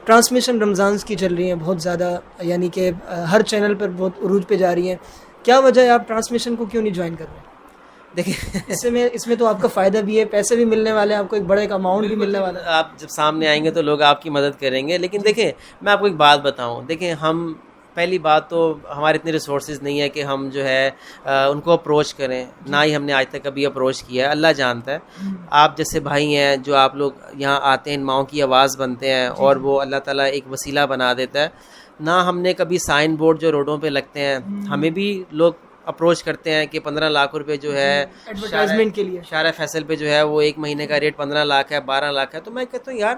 ٹرانسمیشن رمضان کی چل رہی ہیں بہت زیادہ، یعنی کہ ہر چینل پر بہت عروج پہ جا رہی ہیں، کیا وجہ ہے آپ ٹرانسمیشن کو کیوں نہیں جوائن کر رہے؟ دیکھیں اس میں تو آپ کا فائدہ بھی ہے، پیسے بھی ملنے والے ہیں، آپ کو ایک بڑے کا اماؤنٹ بھی ملنے والا ہے. آپ جب سامنے آئیں گے تو لوگ آپ کی مدد کریں گے. لیکن دیکھیں میں آپ کو ایک بات بتاؤں، دیکھیں ہم پہلی بات تو ہمارے اتنے ریسورسز نہیں ہے کہ ہم جو ہے ان کو اپروچ کریں، نہ ہی ہم نے آج تک کبھی اپروچ کیا ہے. اللہ جانتا ہے آپ جیسے بھائی ہیں جو آپ لوگ یہاں آتے ہیں، ان ماؤں کی آواز بنتے ہیں اور وہ اللہ تعالیٰ ایک وسیلہ بنا دیتا ہے. نہ ہم نے کبھی سائن بورڈ جو روڈوں پہ لگتے ہیں ہمیں بھی لوگ اپروچ کرتے ہیں کہ 15 لاکھ روپے جو ہے ایڈورٹائزمنٹ کے لیے شارع فیصل پہ جو ہے وہ ایک مہینے کا ریٹ 15 لاکھ ہے، 12 لاکھ ہے. تو میں کہتا ہوں یار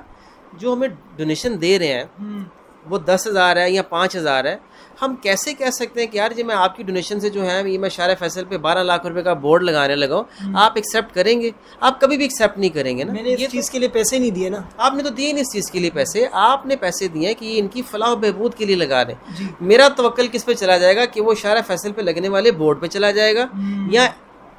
جو ہمیں ڈونیشن دے رہے ہیں وہ 10,000 ہے یا 5,000 ہے، ہم کیسے کہہ سکتے ہیں کہ یار جی میں آپ کی ڈونیشن سے جو ہے یہ میں شارع فیصل پہ 12 لاکھ روپے کا بورڈ لگانے لگا ہوں، آپ ایکسیپٹ کریں گے؟ آپ کبھی بھی ایکسیپٹ نہیں کریں گے نا. میں نے اس چیز کے لیے پیسے نہیں دیے نا. آپ نے تو دیے نہیں اس چیز کے لیے پیسے، آپ نے پیسے دیے ہیں کہ یہ ان کی فلاح و بہبود کے لیے لگا رہے ہیں. میرا توکل کس پہ چلا جائے گا کہ وہ شارع فیصل پہ لگنے والے بورڈ پہ چلا جائے گا یا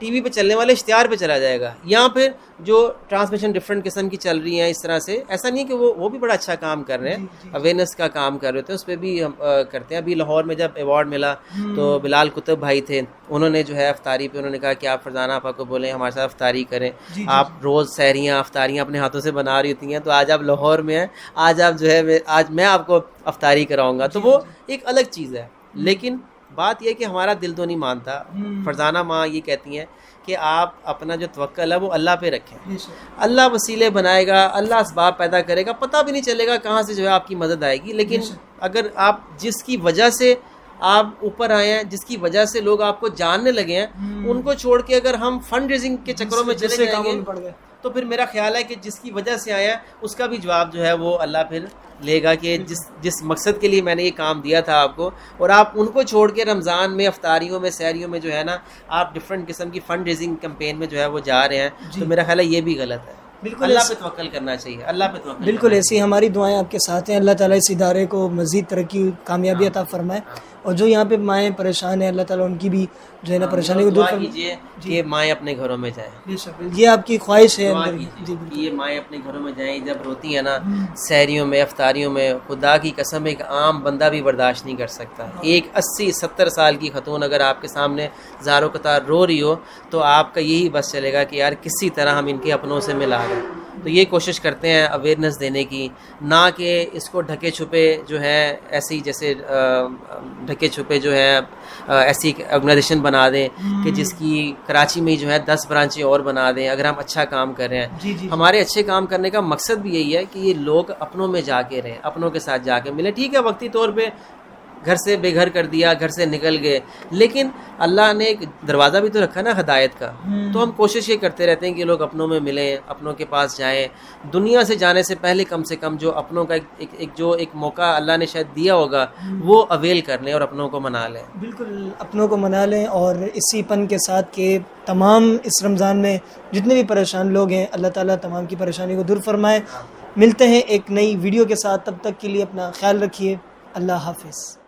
ٹی وی پہ چلنے والے اشتہار پہ چلا جائے گا، یا پھر جو ٹرانسمیشن ڈفرینٹ قسم کی چل رہی ہیں اس طرح سے. ایسا نہیں کہ وہ بھی بڑا اچھا کام کر رہے ہیں، اویئرنیس کا کام کر رہے تھے، اس پہ بھی ہم کرتے ہیں. ابھی لاہور میں جب ایوارڈ ملا تو بلال کتب بھائی تھے، انہوں نے جو ہے افطاری پہ انہوں نے کہا کہ آپ فرزانہ آپا کو بولیں ہمارے ساتھ افطاری کریں. آپ روز سحریاں افطاریاں اپنے ہاتھوں سے بنا رہی ہوتی ہیں، تو آج آپ لاہور میں ہیں، آج آپ جو ہے آج میں آپ کو افطاری کراؤں گا. تو وہ ایک الگ چیز ہے. لیکن بات یہ کہ ہمارا دل تو نہیں مانتا. فرزانہ ماں یہ کہتی ہیں کہ آپ اپنا جو توکل ہے وہ اللہ پہ رکھیں، اللہ وسیلے بنائے گا، اللہ اسباب پیدا کرے گا، پتہ بھی نہیں چلے گا کہاں سے جو ہے آپ کی مدد آئے گی. لیکن اگر آپ جس کی وجہ سے آپ اوپر آئے ہیں، جس کی وجہ سے لوگ آپ کو جاننے لگے ہیں، ان کو چھوڑ کے اگر ہم فنڈ ریزنگ کے چکروں میں چلے جائیں گے تو پھر میرا خیال ہے کہ جس کی وجہ سے آیا اس کا بھی جواب جو ہے وہ اللہ پھر لے گا کہ جس مقصد کے لیے میں نے یہ کام دیا تھا آپ کو، اور آپ ان کو چھوڑ کے رمضان میں افطاریوں میں سحریوں میں جو ہے نا آپ ڈفرینٹ قسم کی فنڈ ریزنگ کمپین میں جو ہے وہ جا رہے ہیں. تو میرا خیال ہے یہ بھی غلط ہے. بالکل اللہ پہ توکل کرنا چاہیے, اللہ پہ توکل. بالکل ایسی ہماری دعائیں آپ کے ساتھ ہیں. اللہ تعالیٰ اس ادارے کو مزید ترقی کامیابی عطا فرمائے, اور جو یہاں پہ مائیں پریشان ہیں اللہ تعالیٰ ان کی بھی جو ہے نا پریشانی کو دور دعا کیجیے کہ مائیں اپنے گھروں میں جائیں. یہ آپ کی خواہش ہے دعا اندر. کیجیے کہ یہ مائیں اپنے گھروں میں جائیں. جب روتی ہیں نا سحریوں میں, افطاریوں میں, خدا کی قسم ایک عام بندہ بھی برداشت نہیں کر سکتا. ایک 80-70 سال کی خاتون اگر آپ کے سامنے زارو قطار رو رہی ہو تو آپ کا یہی بس چلے گا کہ یار کسی طرح ہم ان کے اپنوں سے ملا گئے. تو یہ کوشش کرتے ہیں اویئرنیس دینے کی, نہ کہ اس کو ڈھکے چھپے جو ہے ایسی جیسے ڈھکے چھپے جو ہے ایسی آرگنائزیشن بنا دیں کہ جس کی کراچی میں جو ہے 10 برانچیں اور بنا دیں اگر ہم اچھا کام کر رہے ہیں. ہمارے اچھے کام کرنے کا مقصد بھی یہی ہے کہ یہ لوگ اپنوں میں جا کے رہیں, اپنوں کے ساتھ جا کے ملیں. ٹھیک ہے وقتی طور پہ گھر سے بے گھر کر دیا, گھر سے نکل گئے, لیکن اللہ نے ایک دروازہ بھی تو رکھا نا ہدایت کا. تو ہم کوشش یہ کرتے رہتے ہیں کہ لوگ اپنوں میں ملیں, اپنوں کے پاس جائیں. دنیا سے جانے سے پہلے کم سے کم جو اپنوں کا ایک موقع اللہ نے شاید دیا ہوگا وہ اویل کر لیں اور اپنوں کو منا لیں. بالکل اپنوں کو منا لیں, اور اسی پن کے ساتھ کہ تمام اس رمضان میں جتنے بھی پریشان لوگ ہیں اللہ تعالیٰ تمام کی پریشانی کو دور فرمائے. ملتے ہیں ایک نئی ویڈیو کے ساتھ, تب تک کے لیے اپنا خیال رکھیے. اللہ حافظ.